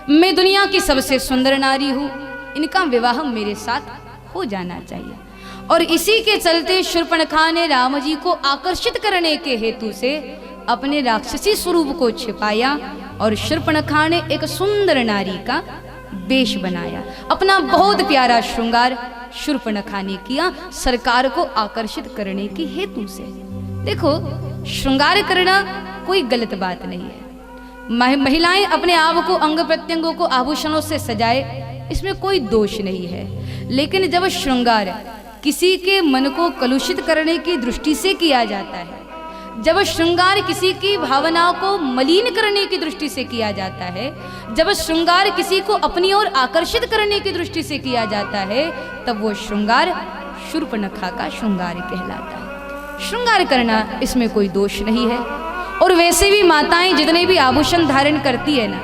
मैं दुनिया की सबसे सुंदर नारी हूँ, इनका विवाह मेरे साथ हो जाना चाहिए। और इसी के चलते शूर्पणखा ने राम जी को आकर्षित करने के हेतु से अपने राक्षसी स्वरूप को छिपाया और शूर्पणखा ने एक सुंदर नारी का वेश बनाया। अपना बहुत प्यारा श्रृंगार शूर्पणखा ने किया सरकार को आकर्षित करने के हेतु से। देखो, श्रृंगार करना कोई गलत बात नहीं है। महिलाएं अपने आप को अंग प्रत्यंगों को आभूषणों से सजाए, इसमें कोई दोष नहीं है। लेकिन जब श्रृंगार किसी के मन को कलुषित करने की दृष्टि से किया जाता है, जब श्रृंगार किसी की भावनाओं को मलिन करने की दृष्टि से किया जाता है, जब श्रृंगार किसी को अपनी ओर आकर्षित करने की दृष्टि से किया जाता है, तब वो श्रृंगार शूर्पणखा का श्रृंगार कहलाता है। श्रृंगार करना इसमें कोई दोष नहीं है। और वैसे भी माताएं जितने भी आभूषण धारण करती है ना,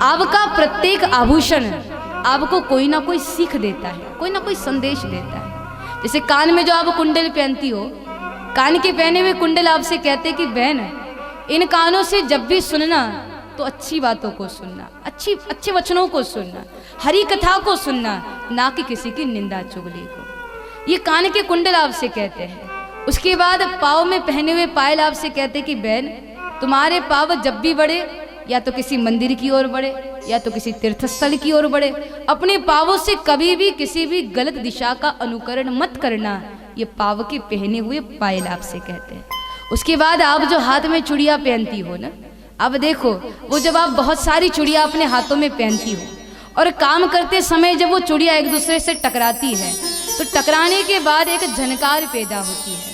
आपका प्रत्येक आभूषण आपको कोई ना कोई सीख देता है, कोई ना कोई संदेश देता है। जैसे कान में जो आप कुंडल पहनती हो, कान के पहने हुए कुंडल आपसे कहते कि बहन इन कानों से जब भी सुनना तो अच्छी बातों को सुनना, अच्छे वचनों को सुनना, हरी कथा को सुनना, ना कि किसी की निंदा चुगली को। ये कान के कुंडल आपसे कहते हैं। उसके बाद पाँव में पहने हुए पायल आपसे कहते कि बहन तुम्हारे पाँव जब भी बढ़े, या तो किसी मंदिर की ओर बढ़े या तो किसी तीर्थस्थल की ओर बढ़े, अपने पाँवों से कभी भी किसी भी गलत दिशा का अनुकरण मत करना। ये पाँव के पहने हुए पायल आपसे कहते हैं। उसके बाद आप जो हाथ में चूड़ियाँ पहनती हो ना, अब देखो वो जब आप बहुत सारी चूड़ियाँ अपने हाथों में पहनती हो और काम करते समय जब वो चूड़ियाँ एक दूसरे से टकराती है तो टकराने के बाद एक झनकार पैदा होती है।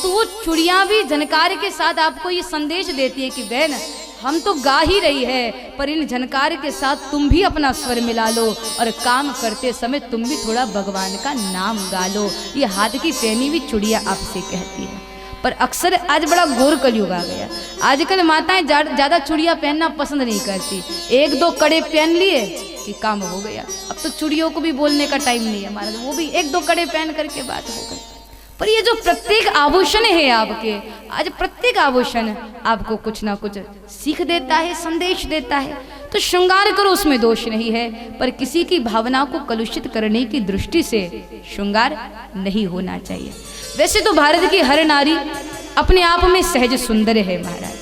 तो वो चूड़ियाँ भी झनकार के साथ आपको ये संदेश देती है कि बहन हम तो गा ही रही है, पर इन झनकार के साथ तुम भी अपना स्वर मिला लो और काम करते समय तुम भी थोड़ा भगवान का नाम गा लो। ये हाथ की पहनी हुई चूड़ियाँ आपसे कहती है। पर अक्सर आज बड़ा घोर कलयुग आ गया। आजकल माताएं ज़्यादा चूड़ियाँ पहनना पसंद नहीं करती। 1-2 कड़े पहन लिए कि काम हो गया। अब तो चूड़ियों को भी बोलने का टाइम नहीं है हमारा, वो भी 1-2 कड़े पहन करके बात हो गई। पर ये जो प्रत्येक आभूषण है आपके, आज प्रत्येक आभूषण आपको कुछ ना कुछ सीख देता है, संदेश देता है। तो श्रृंगार करो, उसमें दोष नहीं है, पर किसी की भावना को कलुषित करने की दृष्टि से श्रृंगार नहीं होना चाहिए। वैसे तो भारत की हर नारी अपने आप में सहज सुंदर है महाराज,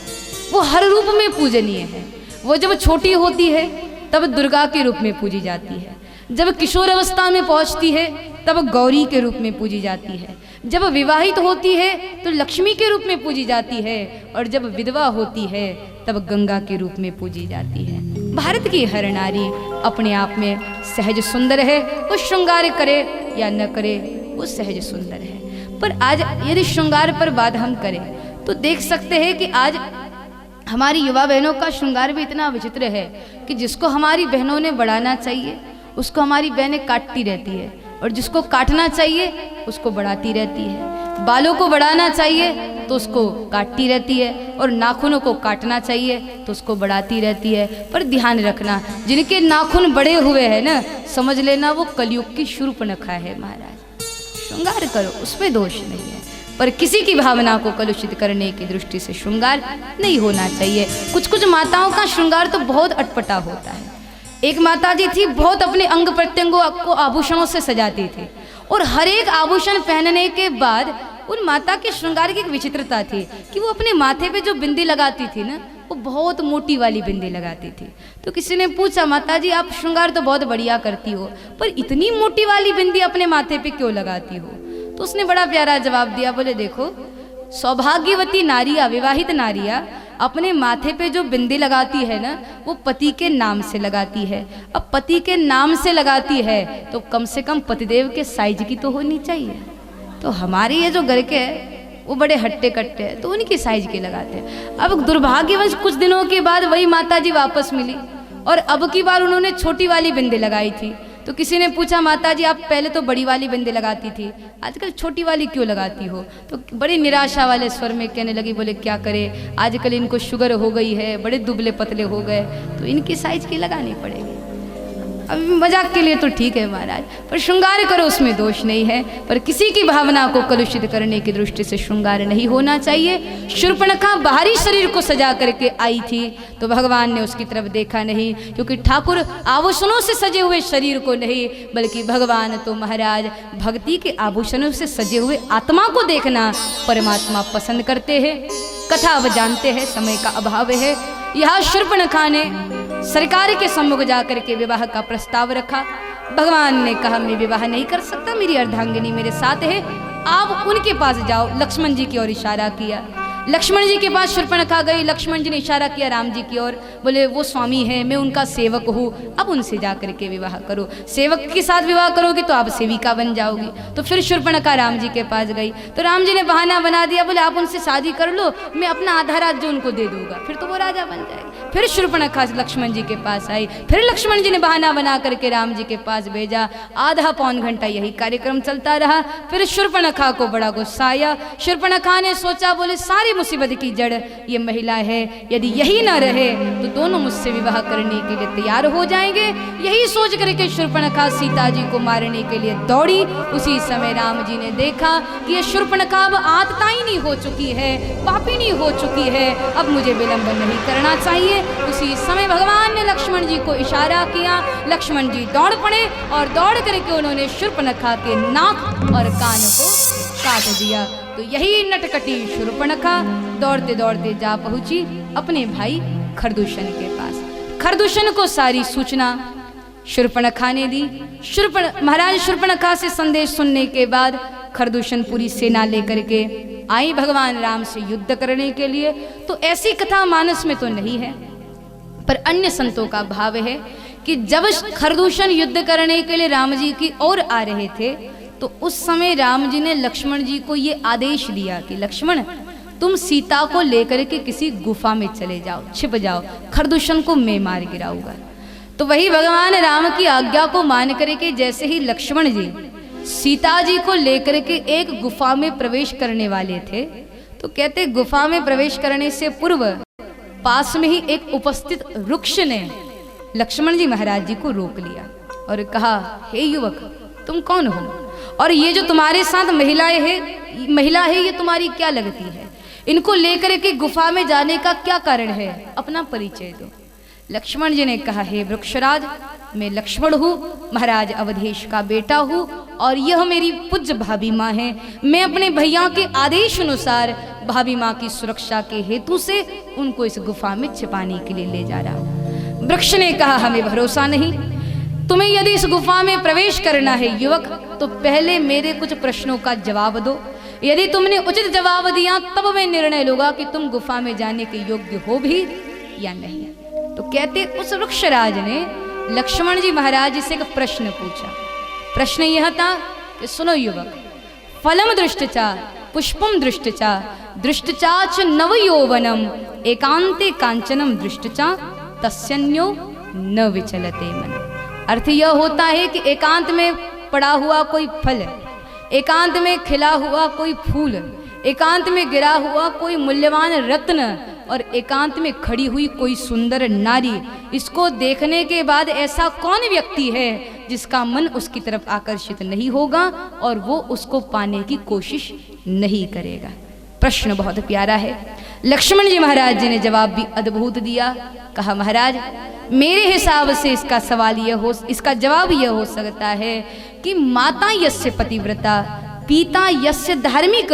वो हर रूप में पूजनीय है। वो जब छोटी होती है तब दुर्गा के रूप में पूजी जाती है, जब किशोर अवस्था में पहुंचती है तब गौरी के रूप में पूजी जाती है, जब विवाहित होती है तो लक्ष्मी के रूप में पूजी जाती है, और जब विधवा होती है तब गंगा के रूप में पूजी जाती है। भारत की हर नारी अपने आप में सहज सुंदर है, वो श्रृंगार करे या न करे वो सहज सुंदर है। पर आज यदि श्रृंगार पर बात हम करें तो देख सकते हैं कि आज हमारी युवा बहनों का श्रृंगार भी इतना विचित्र है कि जिसको हमारी बहनों ने बढ़ाना चाहिए उसको हमारी बहनें काटती रहती है, और जिसको काटना चाहिए उसको बढ़ाती रहती है। बालों को बढ़ाना चाहिए तो उसको काटती रहती है, और नाखूनों को काटना चाहिए तो उसको बढ़ाती रहती है। पर ध्यान रखना, जिनके नाखून बड़े हुए हैं ना, समझ लेना वो कलयुग की शूर्पणखा है महाराज। श्रृंगार करो, उसमें दोष नहीं है, पर किसी की भावना को कलुषित करने की दृष्टि से श्रृंगार नहीं होना चाहिए। कुछ कुछ माताओं का श्रृंगार तो बहुत अटपटा होता है। एक माता जी थी, बहुत अपने अंग प्रत्यंगों को आभूषणों से सजाती थी, और हर एक आभूषण पहनने के बाद उन माता के श्रृंगार की एक विचित्रता थी कि वो अपने माथे पे जो बिंदी लगाती थी ना, वो बहुत मोटी वाली बिंदी लगाती थी। तो किसी ने पूछा, माता जी आप श्रृंगार तो बहुत बढ़िया करती हो, पर इतनी मोटी वाली बिंदी अपने माथे पे क्यों लगाती हो? तो उसने बड़ा प्यारा जवाब दिया, बोले देखो, सौभाग्यवती नारियां, विवाहित नारियां अपने माथे पे जो बिंदी लगाती है ना, वो पति के नाम से लगाती है। अब पति के नाम से लगाती है तो कम से कम पतिदेव के साइज की तो होनी चाहिए। तो हमारे ये जो घर के हैं वो बड़े हट्टे कट्टे हैं, तो उनकी साइज के लगाते हैं। अब दुर्भाग्यवश कुछ दिनों के बाद वही माता जी वापस मिली, और अब की बार उन्होंने छोटी वाली बिंदी लगाई थी। तो किसी ने पूछा, माता जी आप पहले तो बड़ी वाली बिंदी लगाती थी, आजकल छोटी वाली क्यों लगाती हो? तो बड़ी निराशा वाले स्वर में कहने लगी, बोले क्या करे, आजकल इनको शुगर हो गई है, बड़े दुबले पतले हो गए, तो इनकी साइज की लगानी पड़ेगी। अभी मजाक के लिए तो ठीक है महाराज, पर श्रृंगार करो उसमें दोष नहीं है, पर किसी की भावना को कलुषित करने की दृष्टि से श्रृंगार नहीं होना चाहिए। शूर्पणखा बाहरी शरीर को सजा करके आई थी तो भगवान ने उसकी तरफ देखा नहीं, क्योंकि ठाकुर आभूषणों से सजे हुए शरीर को नहीं, बल्कि भगवान तो महाराज भक्ति के आभूषणों से सजे हुए आत्मा को देखना परमात्मा पसंद करते हैं। कथा अब जानते हैं, समय का अभाव है। यह शूर्पणखा ने सरकार के सम्मुख जाकर के विवाह का प्रस्ताव रखा। भगवान ने कहा, मैं विवाह नहीं कर सकता, मेरी अर्धांगिनी मेरे साथ है, आप उनके पास जाओ। लक्ष्मण जी की ओर इशारा किया। लक्ष्मण जी के पास शूर्पणखा गई। लक्ष्मण जी ने इशारा किया राम जी की ओर, बोले वो स्वामी है, मैं उनका सेवक हूँ, अब उनसे जाकर के विवाह करो। सेवक के साथ विवाह करोगे तो आप सेविका बन जाओगी। तो फिर शूर्पणखा राम जी के पास गई, तो राम जी ने बहाना बना दिया, बोले आप उनसे शादी कर लो, मैं अपना आधा राज्य उनको दे दूंगा, फिर तो वो राजा बन जाएगी। फिर शूर्पणखा लक्ष्मण जी के पास आई, फिर लक्ष्मण जी ने बहाना बना करके राम जी के पास भेजा। आधा पौन घंटा यही कार्यक्रम चलता रहा। फिर शूर्पणखा को बड़ा गुस्सा आया। शूर्पणखा ने सोचा, बोले सारी मुसीबत की जड़ ये महिला है, यदि यही ना रहे तो दोनों मुझसे विवाह करने के लिए तैयार हो जाएंगे। यही सोच करके शूर्पणखा सीता जी को मारने के लिए दौड़ी। उसी समय राम जी ने देखा कि ये शूर्पणखा अब आततायिनी हो चुकी है, पापिनी हो चुकी है, अब मुझे विलंब नहीं करना चाहिए। उसी समय भगवान ने लक्ष्मण जी को इशारा किया। लक्ष्मण जी दौड़ पड़े और दौड़ करके उन्होंने शूर्पणखा के नाक और कान को काट दिया। तो यही नटकटी शूर्पणखा दौड़ते दौड़ते जा पहुंची अपने भाई खरदूषण के पास। खरदूषण को सारी सूचना शूर्पणखा ने दी। महाराज शूर्पणखा से संदेश सुनने के बाद खरदूषण पूरी सेना लेकर के आई भगवान राम से युद्ध करने के लिए। तो ऐसी कथा मानस में तो नहीं है, पर अन्य संतों का भाव है कि जब खरदूषण युद्ध करने के लिए राम जी की ओर आ रहे थे तो उस समय राम जी ने लक्ष्मण जी को ये आदेश दिया कि लक्ष्मण तुम सीता को लेकर के किसी गुफा में चले जाओ, छिप जाओ, खरदूषण को मैं मार गिराऊंगा। तो वही भगवान राम की आज्ञा को मान करके जैसे ही लक्ष्मण जी सीता जी को लेकर के एक गुफा में प्रवेश करने वाले थे तो कहते गुफा में प्रवेश करने से पूर्व पास में ही एक उपस्थित वृक्ष ने लक्ष्मण जी महाराज जी को रोक लिया और कहा, हे युवक तुम कौन हो, और ये जो तुम्हारे साथ महिला है ये तुम्हारी क्या लगती है, इनको लेकर के गुफा में जाने का क्या कारण है, अपना परिचय दो। लक्ष्मण जी ने कहा, हे वृक्षराज मैं लक्ष्मण हूँ, महाराज अवधेश का बेटा हूँ, और यह मेरी पूज्य भाभी माँ है। मैं अपने भैया के आदेश अनुसार भाभी माँ की सुरक्षा के हेतु से उनको इस गुफा में छिपाने के लिए ले जा रहा हूँ। वृक्ष ने कहा, हमें भरोसा नहीं, तुम्हें यदि इस गुफा में प्रवेश करना है युवक, तो पहले मेरे कुछ प्रश्नों का जवाब दो। यदि तुमने उचित जवाब दिया तब मैं निर्णय लूंगा कि तुम गुफा में जाने के योग्य हो भी या नहीं। तो कहते उस वृक्षराज ने लक्ष्मण जी महाराज से एक प्रश्न पूछा। प्रश्न यह था कि सुनो युवक, फलम दृष्टचा पुष्पम दृष्टचा दृष्टचाच नवयौवनम एकांते कांचनम दृष्टचा तस्यन्यो न विचलते मन। अर्थ यह होता है कि एकांत में पड़ा हुआ कोई फल, एकांत में खिला हुआ कोई फूल, एकांत में गिरा हुआ कोई मूल्यवान रत्न और एकांत में खड़ी हुई कोई सुंदर नारी, इसको देखने के बाद ऐसा कौन व्यक्ति है जिसका मन उसकी तरफ आकर्षित नहीं होगा और वो उसको पाने की कोशिश नहीं करेगा। प्रश्न बहुत प्यारा है। लक्ष्मण जी महाराज जी ने जवाब भी अद्भुत दिया। कहा महाराज, मेरे हिसाब से इसका जवाब यह हो सकता है कि माता यस्य पतिव्रता पिता यस्य धार्मिक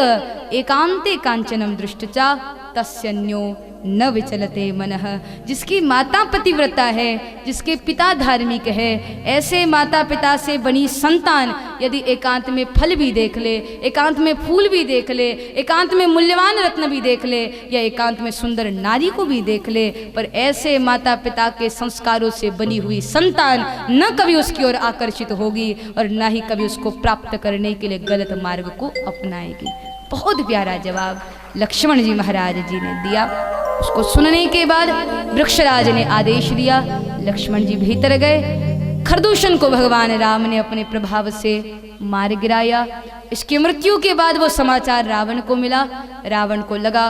एकांते कांचनम दृष्टचा तस्यन्यो न विचलते मनः। जिसकी माता पतिव्रता है, जिसके पिता धार्मिक है, ऐसे माता पिता से बनी संतान यदि एकांत में फल भी देख ले, एकांत में फूल भी देख ले, एकांत में मूल्यवान रत्न भी देख ले या एकांत में सुंदर नारी को भी देख ले, पर ऐसे माता पिता के संस्कारों से बनी हुई संतान न कभी उसकी ओर आकर्षित होगी और न ही कभी उसको प्राप्त करने के लिए गलत मार्ग को अपनाएगी। बहुत प्यारा जवाब लक्ष्मण जी महाराज जी ने दिया। उसको सुनने के बाद वृक्षराज ने आदेश दिया, लक्ष्मण जी भीतर गए। खरदूषण को भगवान राम ने अपने प्रभाव से मार गिराया। इसकी मृत्यु के बाद वो समाचार रावण को मिला। रावण को लगा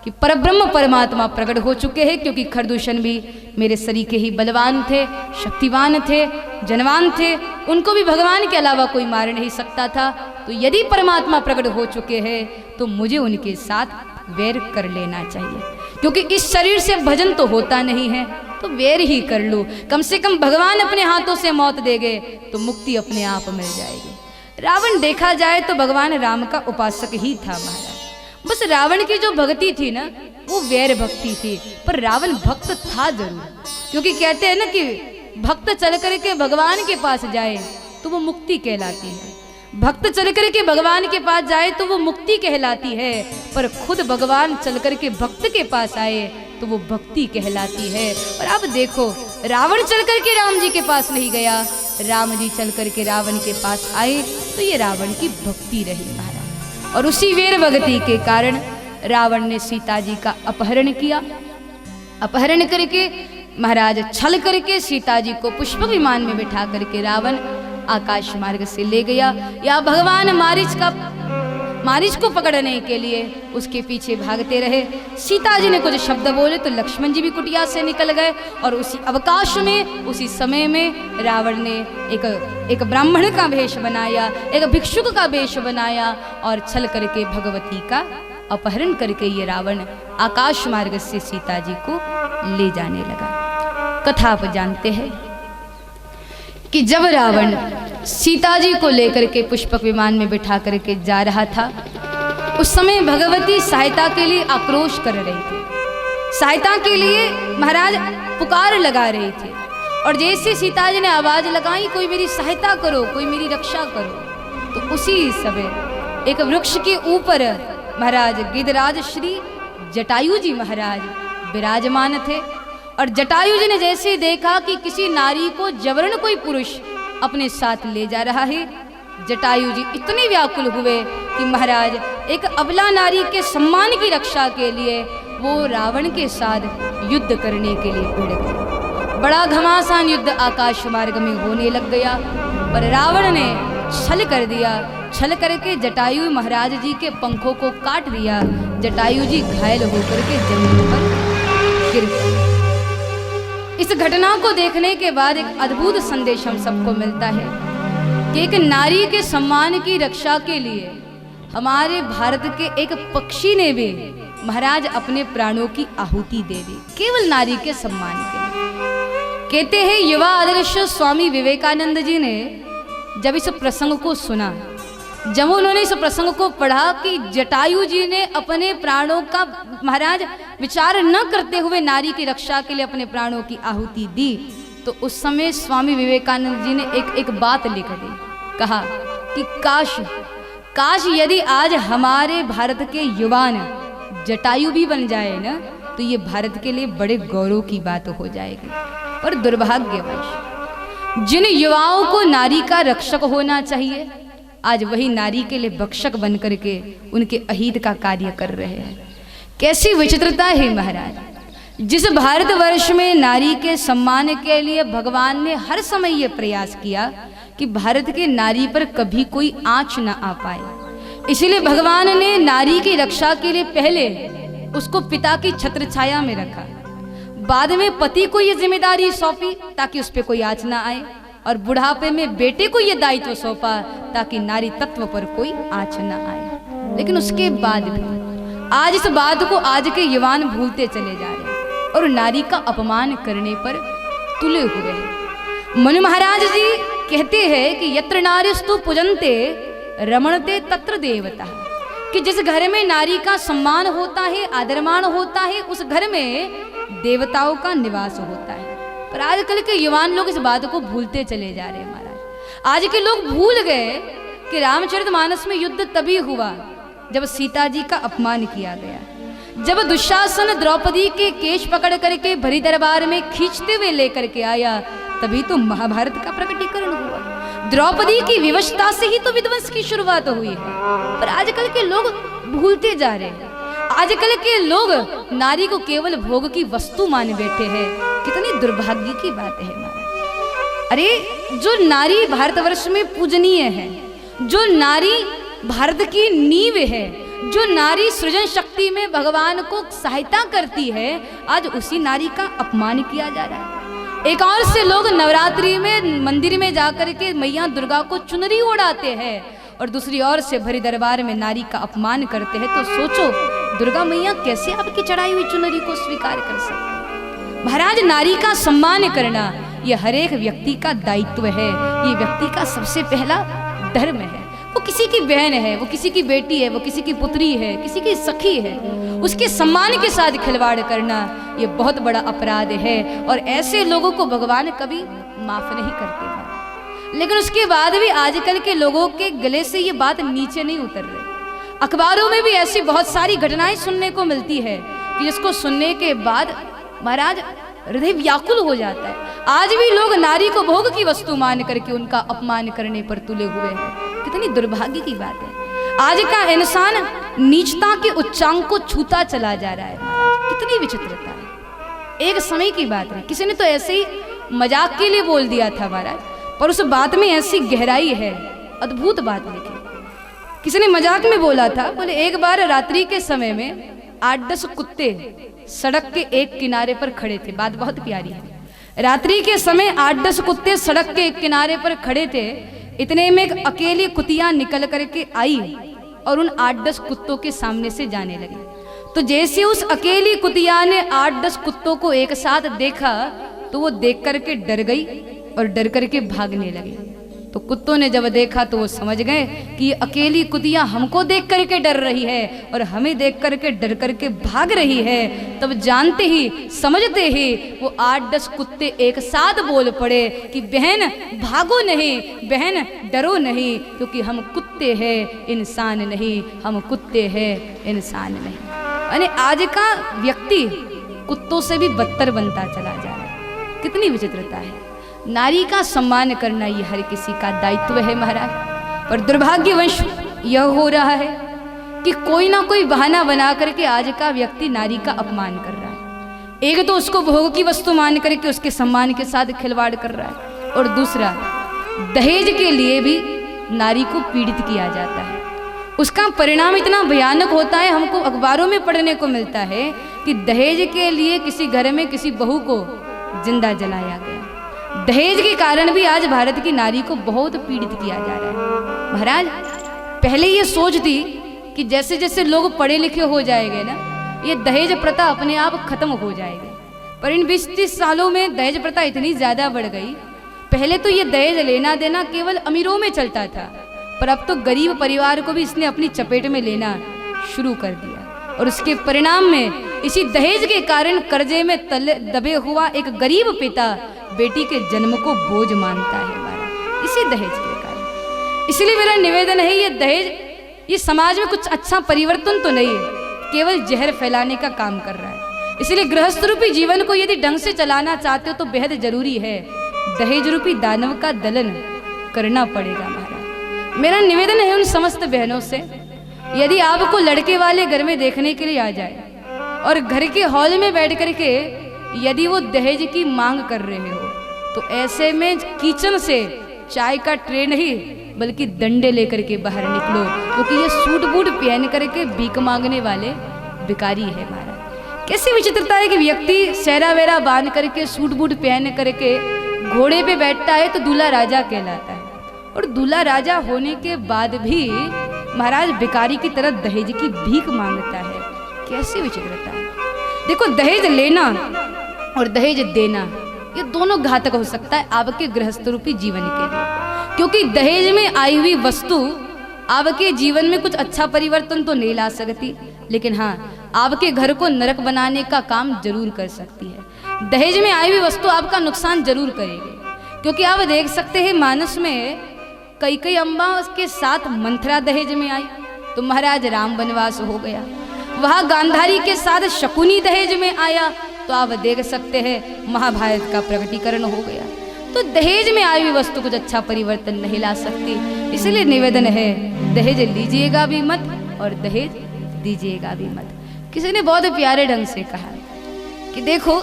कि परब्रह्म परमात्मा प्रकट हो चुके हैं, क्योंकि खरदूषण भी मेरे सरीखे ही बलवान थे, शक्तिवान थे, जनवान थे, उनको भी भगवान के अलावा कोई मार नहीं सकता था। तो यदि परमात्मा प्रकट हो चुके हैं तो मुझे उनके साथ वैर कर लेना चाहिए, क्योंकि इस शरीर से भजन तो होता नहीं है, तो वैर ही कर लो। कम से कम भगवान अपने हाथों से मौत देंगे तो मुक्ति अपने आप मिल जाएगी। रावण देखा जाए तो भगवान राम का उपासक ही था महाराज। बस रावण की जो भक्ति थी ना, वो वैर भक्ति थी, पर रावण भक्त था जरूर। क्योंकि कहते हैं ना कि भक्त चल करके भगवान के पास जाए तो वो मुक्ति कहलाती है, भक्त चल करके भगवान के पास जाए तो वो मुक्ति कहलाती है, पर खुद भगवान चल करके भक्त के पास आए तो वो भक्ति कहलाती है। और अब देखो, रावण चल करके राम जी के पास नहीं गया, राम जी चल करके रावण के पास आए, तो ये रावण की भक्ति रही महाराज। और उसी वीर भक्ति के कारण रावण ने सीता जी का अपहरण किया। अपहरण करके महाराज छल करके सीता जी को पुष्प विमान में बिठा करके रावण आकाश मार्ग से ले गया। या भगवान मारीच को पकड़ने के लिए उसके पीछे भागते रहे। सीता जी ने कुछ शब्द बोले तो लक्ष्मण जी भी कुटिया से निकल गए, और उसी अवकाश में, उसी समय में रावण ने एक ब्राह्मण का वेश बनाया, एक भिक्षुक का वेश बनाया और छल करके भगवती का अपहरण करके ये रावण आकाश मार्ग से सीता जी को ले जाने लगा। कथा आप जानते हैं कि जब रावण सीता जी को लेकर के पुष्पक विमान में बिठा करके जा रहा था, उस समय भगवती सहायता के लिए आक्रोश कर रही थी, सहायता के लिए महाराज पुकार लगा रही थी। और जैसे सीता जी ने आवाज लगाई, कोई मेरी सहायता करो, कोई मेरी रक्षा करो, तो उसी समय एक वृक्ष के ऊपर महाराज गिरिराज श्री जटायु जी महाराज विराजमान थे। और जटायु जी ने जैसे देखा कि किसी नारी को जबरन कोई पुरुष अपने साथ ले जा रहा है, जटायु जी इतने व्याकुल हुए कि महाराज एक अबला नारी के सम्मान की रक्षा के लिए वो रावण के साथ युद्ध करने के लिए भिड़ गए। बड़ा घमासान युद्ध आकाश मार्ग में होने लग गया, पर रावण ने छल कर दिया। छल करके जटायु महाराज जी के पंखों को काट दिया। जटायु जी घायल होकर के जमीन पर गिर गए। इस घटना को देखने के बाद एक अद्भुत संदेश हम सबको मिलता है कि एक नारी के सम्मान की रक्षा के लिए हमारे भारत के एक पक्षी ने भी महाराज अपने प्राणों की आहुति दे दी, केवल नारी के सम्मान के लिए। कहते हैं युवा आदर्श स्वामी विवेकानंद जी ने जब इस प्रसंग को सुना, जब उन्होंने इस प्रसंग को पढ़ा कि जटायु जी ने अपने प्राणों का महाराज विचार न करते हुए नारी की रक्षा के लिए अपने प्राणों की आहुति दी, तो उस समय स्वामी विवेकानंद जी ने एक बात लिख दी। कहा कि काश यदि आज हमारे भारत के युवान जटायु भी बन जाए ना, तो ये भारत के लिए बड़े गौरव की बात हो जाएगी। पर दुर्भाग्यवश जिन युवाओं को नारी का रक्षक होना चाहिए, आज वही नारी के लिए भक्षक बन करके उनके अहित का कार्य कर रहे हैं। कैसी विचित्रता है महाराज। जिस भारतवर्ष में नारी के सम्मान के लिए भगवान ने हर समय ये प्रयास किया कि भारत के नारी पर कभी कोई आंच न आ पाए, इसलिए भगवान ने नारी की रक्षा के लिए पहले उसको पिता की छत्र छाया में रखा, बाद में पति को ये जिम्मेदारी सौंपी ताकि उस पर कोई आंच ना आए, और बुढ़ापे में बेटे को ये दायित्व सौंपा ताकि नारी तत्व पर कोई आंच न आए। लेकिन उसके बाद भी आज इस बात को आज के युवान भूलते चले जा रहे हैं और नारी का अपमान करने पर तुले हुए हैं। मनु महाराज जी कहते हैं कि यत्र नारीस्तु पूजन्ते रमणते तत्र देवता, कि जिस घर में नारी का सम्मान होता है, आदरमान होता है, उस घर में देवताओं का निवास होता है। पर आजकल के युवान लोग इस बात को भूलते चले जा रहे हैं महाराज। आज के लोग भूल गए कि रामचरितमानस में युद्ध तभी हुआ जब सीता जी का अपमान किया गया। जब दुशासन द्रौपदी के केश पकड़ करके भरी दरबार में खींचते हुए लेकर के आया, तभी तो महाभारत का प्रकटीकरण हुआ। द्रौपदी की विवशता से ही तो विध्वंस की शुरुआत हुई है। पर आजकल के लोग भूलते जा रहे हैं। आजकल के लोग नारी को केवल भोग की वस्तु मान बैठे हैं। कितनी दुर्भाग्य की बात है महाराज। अरे जो नारी भारतवर्ष में पूजनीय है, जो नारी भारत की नींव है, जो नारी सृजन शक्ति में भगवान को सहायता करती है, आज उसी नारी का अपमान किया जा रहा है। एक और से लोग नवरात्रि में मंदिर में जाकर के मैया दुर्गा को चुनरी ओढ़ाते हैं और दूसरी ओर से भरी दरबार में नारी का अपमान करते हैं। तो सोचो दुर्गा मैया कैसे आपकी चढ़ाई हुई चुनरी को स्वीकार कर सकती है। महाराज, नारी का सम्मान करना ये हर एक व्यक्ति का दायित्व है, ये व्यक्ति का सबसे पहला धर्म है। वो किसी की बहन है, वो किसी की बेटी है, वो किसी की पुत्री है, किसी की सखी है, उसके सम्मान के साथ खिलवाड़ करना ये बहुत बड़ा अपराध है और ऐसे लोगों को भगवान कभी माफ नहीं करते हैं। लेकिन उसके बाद भी आजकल के लोगों के गले से ये बात नीचे नहीं उतर रही। अखबारों में भी ऐसी बहुत सारी घटनाएं सुनने को मिलती है कि जिसको सुनने के बाद महाराज हृदय व्याकुल हो जाता है। आज भी लोग नारी को भोग की वस्तु मान करके उनका अपमान करने पर तुले हुए हैं। कितनी दुर्भाग्य की बात है। आज का इंसान नीचता के उच्चांक को छूता चला जा रहा है महाराज। कितनी विचित्रता है। एक समय की बात है, किसी ने तो ऐसे ही मजाक के लिए बोल दिया था महाराज, पर उस बात में ऐसी गहराई है, अद्भुत बात लिखी। किसी ने मजाक में बोला था, बोले एक बार रात्रि के समय में 8-10 कुत्ते सड़क के एक किनारे पर खड़े थे। बात बहुत प्यारी है। रात्रि के समय 8-10 कुत्ते सड़क के एक किनारे पर खड़े थे। इतने में एक अकेली कुतिया निकल करके आई और उन 8-10 कुत्तों के सामने से जाने लगी। तो जैसे उस अकेली कुतिया ने 8-10 कुत्तों को एक साथ देखा तो वो देख करके डर गई और डर करके भागने लगी। तो कुत्तों ने जब देखा तो वो समझ गए कि ये अकेली कुतिया हमको देख करके डर रही है और हमें देख करके डर करके भाग रही है। तब जानते ही समझते ही वो 8-10 कुत्ते एक साथ बोल पड़े कि बहन भागो नहीं, बहन डरो नहीं, क्योंकि हम कुत्ते हैं इंसान नहीं, हम कुत्ते हैं इंसान नहीं। यानी आज का व्यक्ति कुत्तों से भी बदतर बनता चला जा रहा है। कितनी विचित्रता है। नारी का सम्मान करना ये हर किसी का दायित्व है महाराज। पर दुर्भाग्यवश यह हो रहा है कि कोई ना कोई बहाना बना करके आज का व्यक्ति नारी का अपमान कर रहा है। एक तो उसको भोग की वस्तु मान करके उसके सम्मान के साथ खिलवाड़ कर रहा है, और दूसरा दहेज के लिए भी नारी को पीड़ित किया जाता है। उसका परिणाम इतना भयानक होता है, हमको अखबारों में पढ़ने को मिलता है कि दहेज के लिए किसी घर में किसी बहू को जिंदा जलाया गया। दहेज के कारण भी आज भारत की नारी को बहुत पीड़ित किया जा रहा है महाराज। पहले ये सोच थी कि जैसे जैसे लोग पढ़े लिखे हो जाएंगे ना, ये दहेज प्रथा अपने आप खत्म हो जाएगी। पर इन 20-30 सालों में दहेज प्रथा इतनी ज्यादा बढ़ गई। पहले तो ये दहेज लेना देना केवल अमीरों में चलता था, पर अब तो गरीब परिवार को भी इसने अपनी चपेट में लेना शुरू कर दिया और उसके परिणाम में इसी दहेज के कारण कर्जे में तले दबे हुआ एक गरीब पिता बेटी के जन्म को बोझ मानता है महाराज, इसी दहेज के कारण। इसलिए मेरा निवेदन है, ये दहेज ये समाज में कुछ अच्छा परिवर्तन तो नहीं है, केवल जहर फैलाने का काम कर रहा है। इसलिए गृहस्थ रूपी जीवन को यदि ढंग से चलाना चाहते हो तो बेहद जरूरी है दहेज रूपी दानव का दलन करना पड़ेगा महाराज। मेरा निवेदन है उन समस्त बहनों से, यदि आपको लड़के वाले घर में देखने के लिए आ जाए और घर के हॉल में बैठ करके यदि वो दहेज की मांग कर रहे हो तो ऐसे में किचन से चाय का ट्रे नहीं बल्कि डंडे लेकर के बाहर निकलो, क्योंकि ये सूट बूट पहन करके भीख मांगने वाले भिखारी है महाराज। कैसी विचित्रता है कि व्यक्ति सहरा वेरा बांध करके सूट बूट पहन करके घोड़े पे बैठता है तो दूल्हा राजा कहलाता है, और दूल्हा राजा होने के बाद भी महाराज भिखारी की तरह दहेज की भीख मांगता है। कैसी विचित्रता है। देखो, दहेज लेना और दहेज देना ये दोनों घातक हो सकता है आपके गृहस्थ रूपी जीवन के लिए, क्योंकि दहेज में आई हुई वस्तु आपके जीवन में कुछ अच्छा परिवर्तन तो नहीं ला सकती, लेकिन हाँ आपके घर को नरक बनाने का काम जरूर कर सकती है। दहेज में आई हुई वस्तु आपका नुकसान जरूर करेगी, क्योंकि आप देख सकते हैं मानस में कई अम्बा के साथ मंथरा दहेज में आई तो महाराज राम वनवास हो गया। वहाँ गांधारी के साथ शकुनी दहेज में आया तो आप देख सकते हैं महाभारत का प्रकटीकरण हो गया। तो दहेज में आई हुई वस्तु कुछ अच्छा परिवर्तन नहीं ला सकती। इसलिए निवेदन है, दहेज लीजिएगा भी मत और दहेज दीजिएगा भी मत। किसी ने बहुत प्यारे ढंग से कहा कि देखो,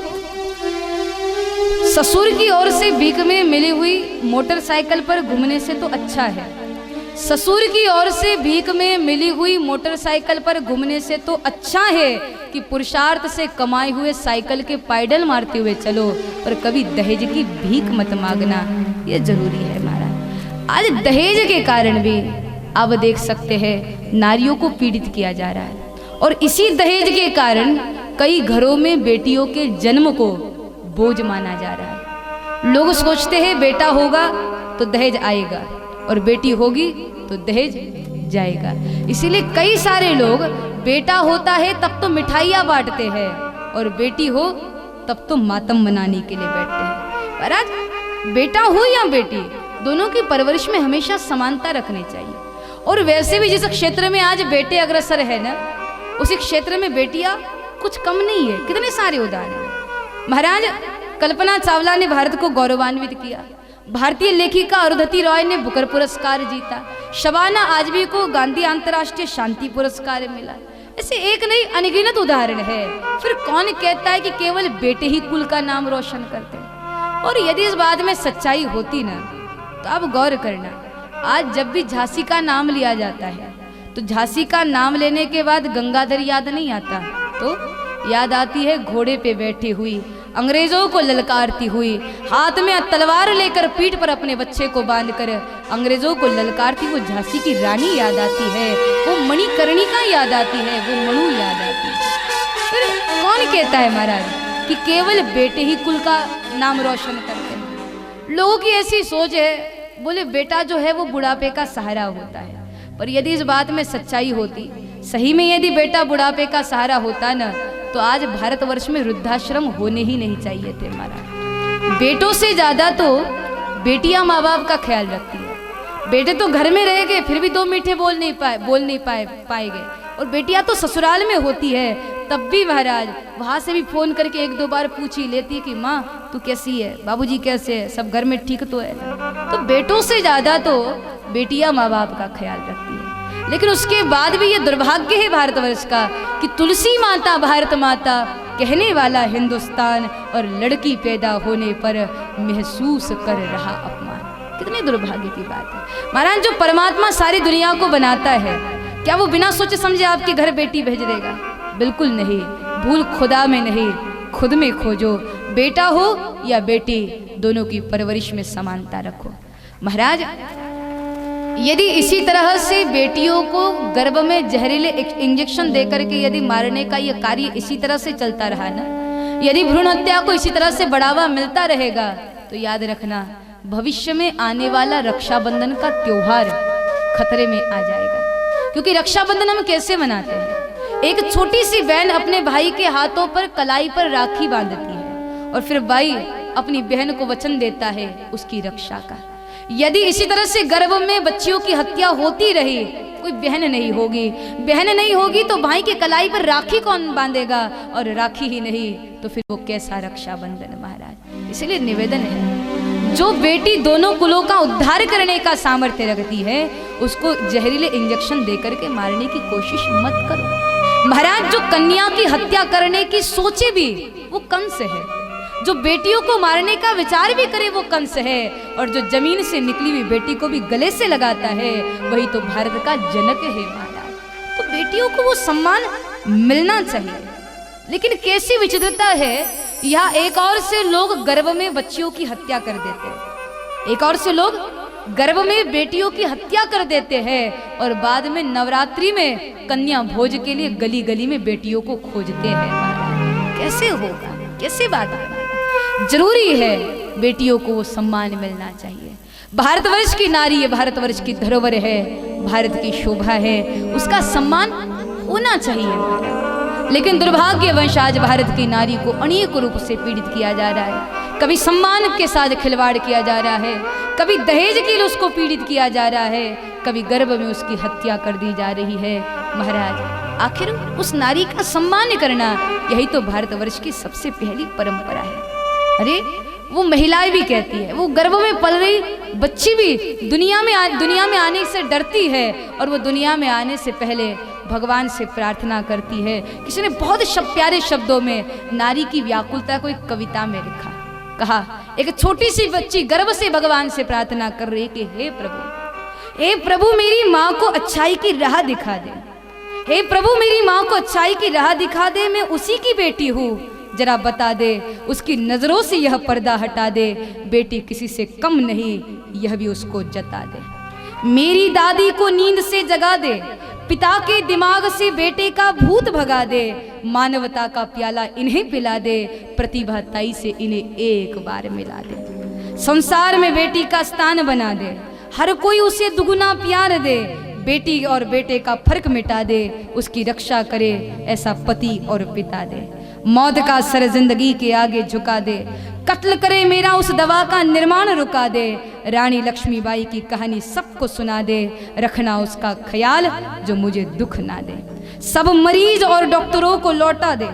ससुर की ओर से भीख में मिली हुई मोटरसाइकिल पर घूमने से तो अच्छा है, ससुर की ओर से भीख में मिली हुई मोटरसाइकिल पर घूमने से तो अच्छा है कि पुरुषार्थ से कमाए हुए साइकिल के पैडल मारते हुए चलो, और कभी दहेज की भीख मत मांगना, ये जरूरी है महाराज। आज दहेज के कारण भी आप देख सकते हैं नारियों को पीड़ित किया जा रहा है, और इसी दहेज के कारण कई घरों में बेटियों के जन्म को बोझ माना जा रहा है। लोग सोचते हैं बेटा होगा तो दहेज आएगा और बेटी होगी तो दहेज जाएगा। इसीलिए कई सारे लोग बेटा होता है तब तो मिठाइयाँ बांटते हैं और बेटी हो तब तो मातम मनाने के लिए बैठते हैं। पर आज बेटा हो या बेटी, दोनों की परवरिश में हमेशा समानता रखनी चाहिए। और वैसे भी जिस क्षेत्र में आज बेटे अग्रसर है ना, उसी क्षेत्र में बेटियां कुछ कम नहीं है। कितने सारे उदाहरण हैं महाराज। कल्पना चावला ने भारत को गौरवान्वित किया, भारतीय लेखिका अरुंधति रॉय ने बुकर पुरस्कार जीता, शबाना आजमी को गांधी अंतर्राष्ट्रीय शांति पुरस्कार मिला। ऐसे एक नहीं अनगिनत उदाहरण है। फिर कौन कहता है कि केवल बेटे ही कुल का नाम रोशन करते हैं। और यदि इस बात में सच्चाई होती ना तो आप गौर करना, आज जब भी झांसी का नाम लिया जाता है तो झांसी का नाम लेने के बाद गंगाधर याद नहीं आता, तो याद आती है घोड़े पे बैठी हुई, अंग्रेजों को ललकारती हुई, हाथ में तलवार लेकर पीठ पर अपने बच्चे को बांधकर अंग्रेजों को ललकारती वो झांसी की रानी याद आती है, वो मणिकर्णिका याद आती है, वो मनु याद आती है। फिर कौन कहता है महाराज कि केवल बेटे ही कुल का नाम रोशन करते हैं। लोगों की ऐसी सोच है, बोले बेटा जो है वो बुढ़ापे का सहारा होता है। पर यदि इस बात में सच्चाई होती, सही में यदि बेटा बुढ़ापे का सहारा होता ना तो आज भारतवर्ष में वृद्धाश्रम होने ही नहीं चाहिए थे महाराज। बेटों से ज्यादा तो बेटियां माँ बाप का ख्याल रखती है। बेटे तो घर में रह गए फिर भी दो मीठे बोल नहीं पाए गए, और बेटियां तो ससुराल में होती है तब भी महाराज वहां से भी फोन करके एक दो बार पूछ ही लेती है कि माँ तू कैसी है, बाबूजी कैसे है, सब घर में ठीक तो है। तो बेटों से ज्यादा तो बेटियां माँ बाप का ख्याल रखती है। लेकिन उसके बाद भी ये दुर्भाग्य है भारतवर्ष का कि तुलसी माता भारत माता कहने वाला हिंदुस्तान, और लड़की पैदा होने पर महसूस कर रहा अपमान। कितने दुर्भाग्य की बात है महाराज। जो परमात्मा सारी दुनिया को बनाता है, क्या वो बिना सोचे समझे आपके घर बेटी भेज देगा? बिल्कुल नहीं। भूल खुदा में नहीं, खुद में खोजो। बेटा हो या बेटी, दोनों की परवरिश में समानता रखो महाराज। यदि इसी तरह से बेटियों को गर्भ में जहरीले इंजेक्शन देकर के यदि मारने का यह कार्य इसी तरह से चलता रहा ना, यदि भ्रूण हत्या को इसी तरह से बढ़ावा मिलता रहेगा तो याद रखना भविष्य में आने वाला रक्षाबंधन का त्योहार खतरे में आ जाएगा। क्योंकि रक्षाबंधन हम कैसे मनाते हैं? एक छोटी सी बहन अपने भाई के हाथों पर कलाई पर राखी बांधती है और फिर भाई अपनी बहन को वचन देता है उसकी रक्षा का। यदि इसी तरह से गर्भ में बच्चियों की हत्या होती रही, कोई बहन नहीं होगी, बहन नहीं होगी तो भाई के कलाई पर राखी कौन बांधेगा, और राखी ही नहीं तो फिर वो कैसा रक्षा बंधन महाराज। इसलिए निवेदन है, जो बेटी दोनों कुलों का उद्धार करने का सामर्थ्य रखती है उसको जहरीले इंजेक्शन देकर के मारने की कोशिश मत करो महाराज। जो कन्या की हत्या करने की सोचे भी वो कंस है, जो बेटियों को मारने का विचार भी करे वो कंस है, और जो जमीन से निकली हुई बेटी को भी गले से लगाता है वही तो भारत का जनक है महाराज। तो बेटियों को वो सम्मान मिलना चाहिए। लेकिन कैसी विचित्रता है, यहाँ एक और से लोग गर्भ में बच्चियों की हत्या कर देते हैं, एक और से लोग गर्भ में बेटियों की हत्या कर देते हैं और बाद में नवरात्रि में कन्या भोज के लिए गली गली में बेटियों को खोजते हैं महाराज। कैसे होगा, कैसे बात है। जरूरी है बेटियों को वो सम्मान मिलना चाहिए। भारतवर्ष की नारी है, भारतवर्ष की धरोहर है, भारत की शोभा है, उसका सम्मान होना चाहिए। लेकिन दुर्भाग्यवश आज भारत की नारी को अनेक रूप से पीड़ित किया जा रहा है। कभी सम्मान के साथ खिलवाड़ किया जा रहा है, कभी दहेज के लिए उसको पीड़ित किया जा रहा है, कभी गर्भ में उसकी हत्या कर दी जा रही है महाराज। आखिर उस नारी का सम्मान करना यही तो भारतवर्ष की सबसे पहली परंपरा है। अरे वो महिलाएं भी कहती है, वो गर्भ में पल रही बच्ची भी दुनिया में आने से डरती है और वो दुनिया में आने से पहले भगवान से प्रार्थना करती है। किसी ने बहुत प्यारे शब्दों में नारी की व्याकुलता को एक कविता में लिखा, कहा एक छोटी सी बच्ची गर्भ से भगवान से प्रार्थना कर रही कि हे प्रभु मेरी माँ को अच्छाई की राह दिखा दे, हे प्रभु मेरी माँ को अच्छाई की राह दिखा दे, मैं उसी की बेटी हूँ, जरा बता दे, उसकी नजरों से यह पर्दा हटा दे, बेटी किसी से कम नहीं यह भी उसको जता दे। मेरी दादी को नींद से जगा दे, पिता के दिमाग से बेटे का भूत भगा दे, मानवता का प्याला इन्हें पिला दे, प्रतिभा ताई से इन्हें एक बार मिला दे। संसार में बेटी का स्थान बना दे, हर कोई उसे दुगुना प्यार दे, बेटी और बेटे का फर्क मिटा दे, उसकी रक्षा करे ऐसा पति और पिता दे। मौत का सर जिंदगी के आगे झुका दे, कत्ल करे मेरा उस दवा का निर्माण रुका दे, रानी लक्ष्मीबाई की कहानी सबको सुना दे, रखना उसका ख्याल जो मुझे दुख ना दे। सब मरीज और डॉक्टरों को लौटा दे,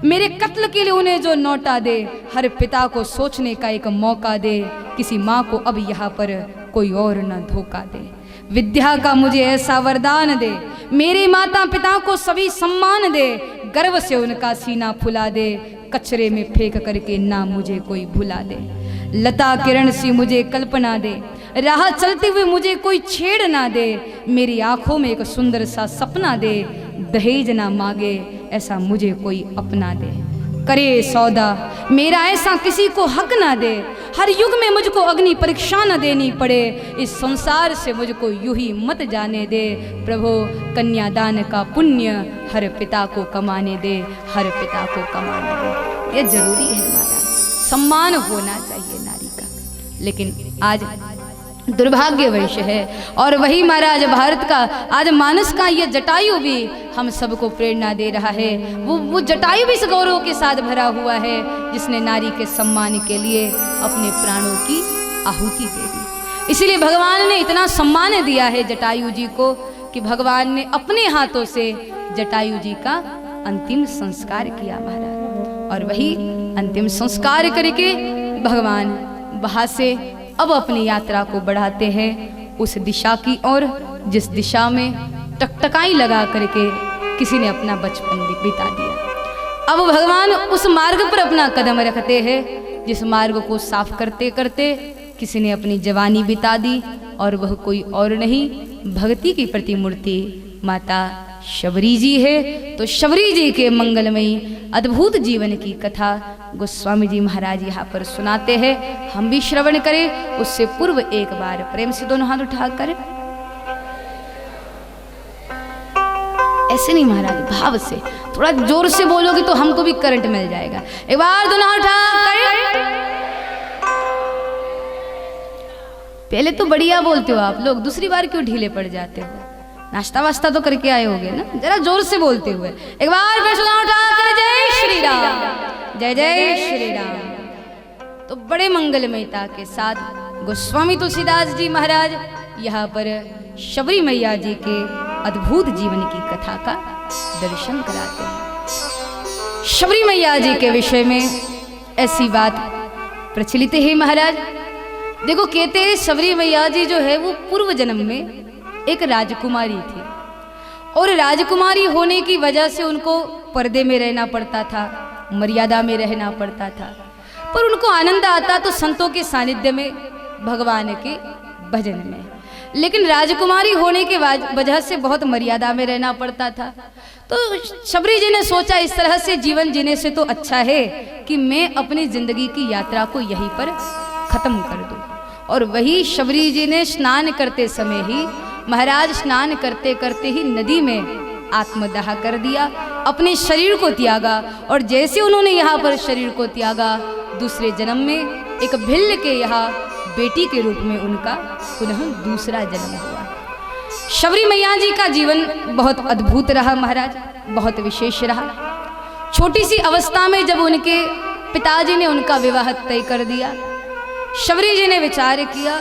मेरे कत्ल के लिए उन्हें जो नोटा दे, हर पिता को सोचने का एक मौका दे, किसी माँ को अब यहाँ पर कोई और न धोखा दे। विद्या का मुझे ऐसा वरदान दे, मेरे माता पिता को सभी सम्मान दे, गर्व से उनका सीना फुला दे, कचरे में फेंक करके ना मुझे कोई भुला दे। लता किरण सी मुझे कल्पना दे, राह चलते हुए मुझे कोई छेड़ ना दे, मेरी आंखों में एक सुंदर सा सपना दे, दहेज ना मांगे ऐसा मुझे कोई अपना दे। करे सौदा मेरा ऐसा किसी को हक ना दे, हर युग में मुझको अग्नि परीक्षा न देनी पड़े, इस संसार से मुझको यूं ही मत जाने दे, प्रभु कन्यादान का पुण्य हर पिता को कमाने दे, हर पिता को कमाने दे। ये जरूरी है महाराज, सम्मान होना चाहिए नारी का। लेकिन आज दुर्भाग्यवश है, और वही महाराज भारत का आज मानस का ये जटायु भी हम सबको प्रेरणा दे रहा है। वो जटायु भी इस गौरव के साथ भरा हुआ है जिसने नारी के सम्मान के लिए अपने प्राणों की आहुति दे दी। इसीलिए भगवान ने इतना सम्मान दिया है जटायु जी को कि भगवान ने अपने हाथों से जटायु जी का अंतिम संस्कार किया महाराज। और वही अंतिम संस्कार करके भगवान वहां से अब अपनी यात्रा को बढ़ाते हैं उस दिशा की ओर जिस दिशा में टकटकाई लगा करके किसी ने अपना बचपन बिता दिया। अब भगवान उस मार्ग पर अपना कदम रखते हैं जिस मार्ग को साफ करते करते किसी ने अपनी जवानी बिता दी, और वह कोई और नहीं भक्ति की प्रतिमूर्ति माता शबरी जी है। तो शबरी जी के मंगलमयी अद्भुत जीवन की कथा गोस्वामी जी महाराज यहाँ पर सुनाते हैं, हम भी श्रवण करें। उससे पूर्व एक बार प्रेम से दोनों हाथ उठाकर, ऐसे नहीं महाराज, भाव से, थोड़ा जोर से बोलोगे तो हमको भी करंट मिल जाएगा। एक बार दोनों हाथ उठाकर, पहले तो बढ़िया बोलते हो आप लोग, दूसरी बार क्यों ढीले पड़ जाते हो? नाश्ता वास्ता तो करके आए होगे ना, जरा जोर से बोलते हुए एक बार फिर सुना उठाकर जय श्री राम, जय जय श्री राम। तो बड़े मंगलमयता के साथ गोस्वामी तुलसीदास जी महाराज यहाँ पर शबरी मैया जी के अद्भुत जीवन की कथा का दर्शन कराते हैं। शबरी मैया जी के विषय में ऐसी बात प्रचलित है महाराज। देखो कहते हैं शबरी मैया जी जो है वो पूर्व जन्म में एक राजकुमारी थी और राजकुमारी होने की वजह से उनको पर्दे में रहना पड़ता था, मर्यादा में रहना पड़ता था, पर उनको आनंद आता तो संतों के सानिध्य में, भगवान के भजन में। लेकिन राजकुमारी होने के वजह से बहुत मर्यादा में रहना पड़ता था। तो शबरी जी ने सोचा इस तरह से जीवन जीने से तो अच्छा है कि मैं अपनी जिंदगी की यात्रा को यहीं पर खत्म कर दूं। और वही शबरी जी ने स्नान करते समय ही महाराज स्नान करते करते ही नदी में आत्मदाह कर दिया, अपने शरीर को त्यागा। और जैसे उन्होंने यहाँ पर शरीर को त्यागा, दूसरे जन्म में एक भिल्ल के यहाँ बेटी के रूप में उनका पुनः दूसरा जन्म हुआ। शबरी मैया जी का जीवन बहुत अद्भुत रहा महाराज, बहुत विशेष रहा। छोटी सी अवस्था में जब उनके पिताजी ने उनका विवाह तय कर दिया, शबरी जी ने विचार किया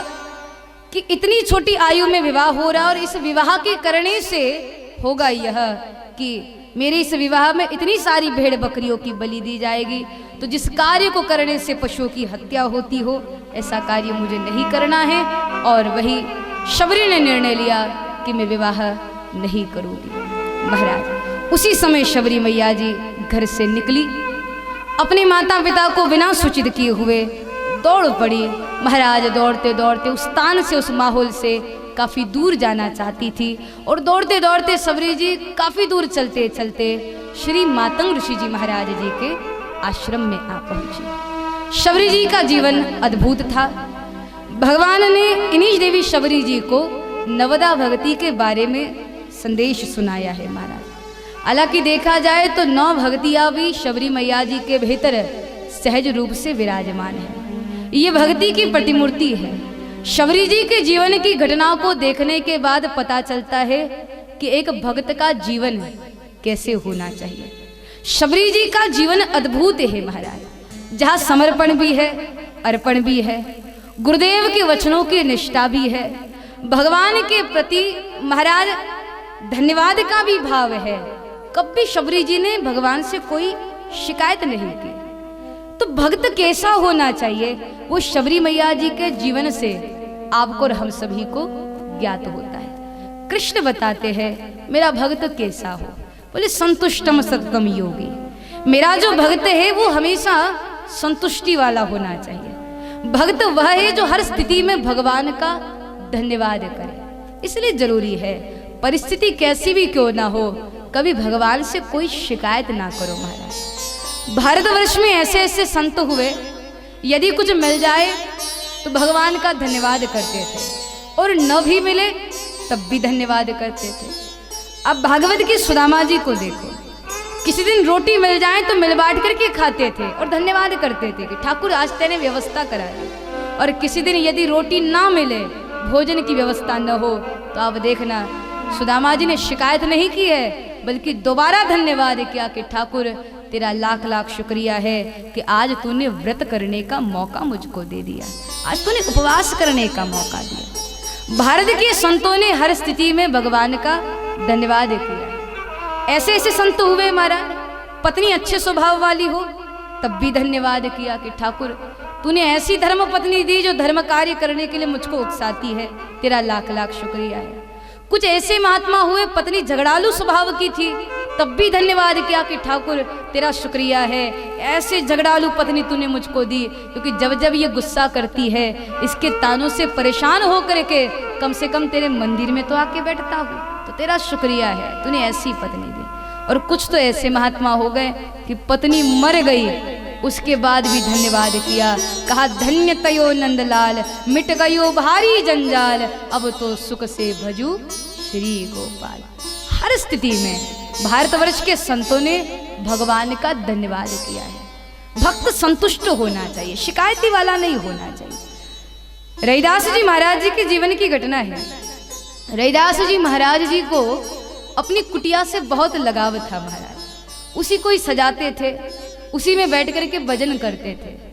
कि इतनी छोटी आयु में विवाह हो रहा और इस विवाह के करने से होगा यह कि मेरे इस विवाह में इतनी सारी भेड़ बकरियों की बलि दी जाएगी, तो जिस कार्य को करने से पशुओं की हत्या होती हो ऐसा कार्य मुझे नहीं करना है। और वही शबरी ने निर्णय लिया कि मैं विवाह नहीं करूँगी। महाराज उसी समय शबरी मैया जी घर से निकली, अपने माता पिता को बिना सूचित किए हुए दौड़ पड़ी। महाराज दौड़ते दौड़ते उस स्थान से, उस माहौल से काफ़ी दूर जाना चाहती थी और दौड़ते दौड़ते शबरी जी काफ़ी दूर चलते चलते श्री मातंग ऋषि जी महाराज जी के आश्रम में आ पहुंची। शबरी जी का जीवन अद्भुत था। भगवान ने इन्हीं देवी शबरी जी को नवदा भक्ति के बारे में संदेश सुनाया है महाराज। हालांकि देखा जाए तो 9 भक्तियाँ भी शबरी मैया जी के भीतर सहज रूप से विराजमान है। ये भक्ति की प्रतिमूर्ति है। शबरी जी के जीवन की घटनाओं को देखने के बाद पता चलता है कि एक भक्त का जीवन कैसे होना चाहिए। शबरी जी का जीवन अद्भुत है महाराज, जहाँ समर्पण भी है, अर्पण भी है, गुरुदेव के वचनों की निष्ठा भी है, भगवान के प्रति महाराज धन्यवाद का भी भाव है। कभी शबरी जी ने भगवान से कोई शिकायत नहीं की। तो भक्त कैसा होना चाहिए वो शबरी मैया जी के जीवन से आपको और हम सभी को ज्ञात होता है। कृष्ण बताते हैं मेरा भक्त कैसा हो, बोले संतुष्टम सततम योगी। मेरा जो भक्त है वो हमेशा संतुष्टि वाला होना चाहिए। भक्त वह है जो हर स्थिति में भगवान का धन्यवाद करे। इसलिए जरूरी है परिस्थिति कैसी भी क्यों ना हो, कभी भगवान से कोई शिकायत ना करो महाराज। भारतवर्ष में ऐसे ऐसे संत हुए, यदि कुछ मिल जाए तो भगवान का धन्यवाद करते थे और न भी मिले तब भी धन्यवाद करते थे। अब भागवत की सुदामा जी को देखो, किसी दिन रोटी मिल जाए तो मिल बांट करके खाते थे और धन्यवाद करते थे कि ठाकुर आज तेने व्यवस्था करा दी। और किसी दिन यदि रोटी ना मिले, भोजन की व्यवस्था न हो, तो आप देखना सुदामा जी ने शिकायत नहीं की है, बल्कि दोबारा धन्यवाद किया कि ठाकुर तेरा लाख लाख शुक्रिया है कि आज तूने व्रत करने का मौका मुझको दे दिया, आज तूने उपवास करने का मौका दिया। भारत के संतों ने हर स्थिति में भगवान का धन्यवाद किया। ऐसे ऐसे संत हुए महाराज, पत्नी अच्छे स्वभाव वाली हो तब भी धन्यवाद किया कि ठाकुर तूने ऐसी धर्म पत्नी दी जो धर्म कार्य करने के लिए मुझको उकसाती है, तेरा लाख लाख शुक्रिया है। कुछ ऐसे महात्मा हुए पत्नी झगड़ालू स्वभाव की थी, तब भी धन्यवाद किया कि ठाकुर तेरा शुक्रिया है, ऐसे झगड़ालू पत्नी तूने मुझको दी, क्योंकि जब जब ये गुस्सा करती है इसके तानों से परेशान होकर के कम से कम तेरे मंदिर में तो आके बैठता हूँ, तो तेरा शुक्रिया है तूने ऐसी पत्नी दी। और कुछ तो ऐसे महात्मा हो गए कि पत्नी मर गई उसके बाद भी धन्यवाद किया, कहा धन्य तयो नंदलाल, मिट गयो भारी जंजाल, अब तो सुख से भजू श्री गोपाल। हर स्थिति में भारतवर्ष के संतों ने भगवान का धन्यवाद किया है। भक्त संतुष्ट होना चाहिए, शिकायती वाला नहीं होना चाहिए। रैदास जी महाराज जी के जीवन की घटना है। रैदास जी महाराज जी को अपनी कुटिया से बहुत लगाव था महाराज। उसी को ही सजाते थे, उसी में बैठ करके भजन करते थे।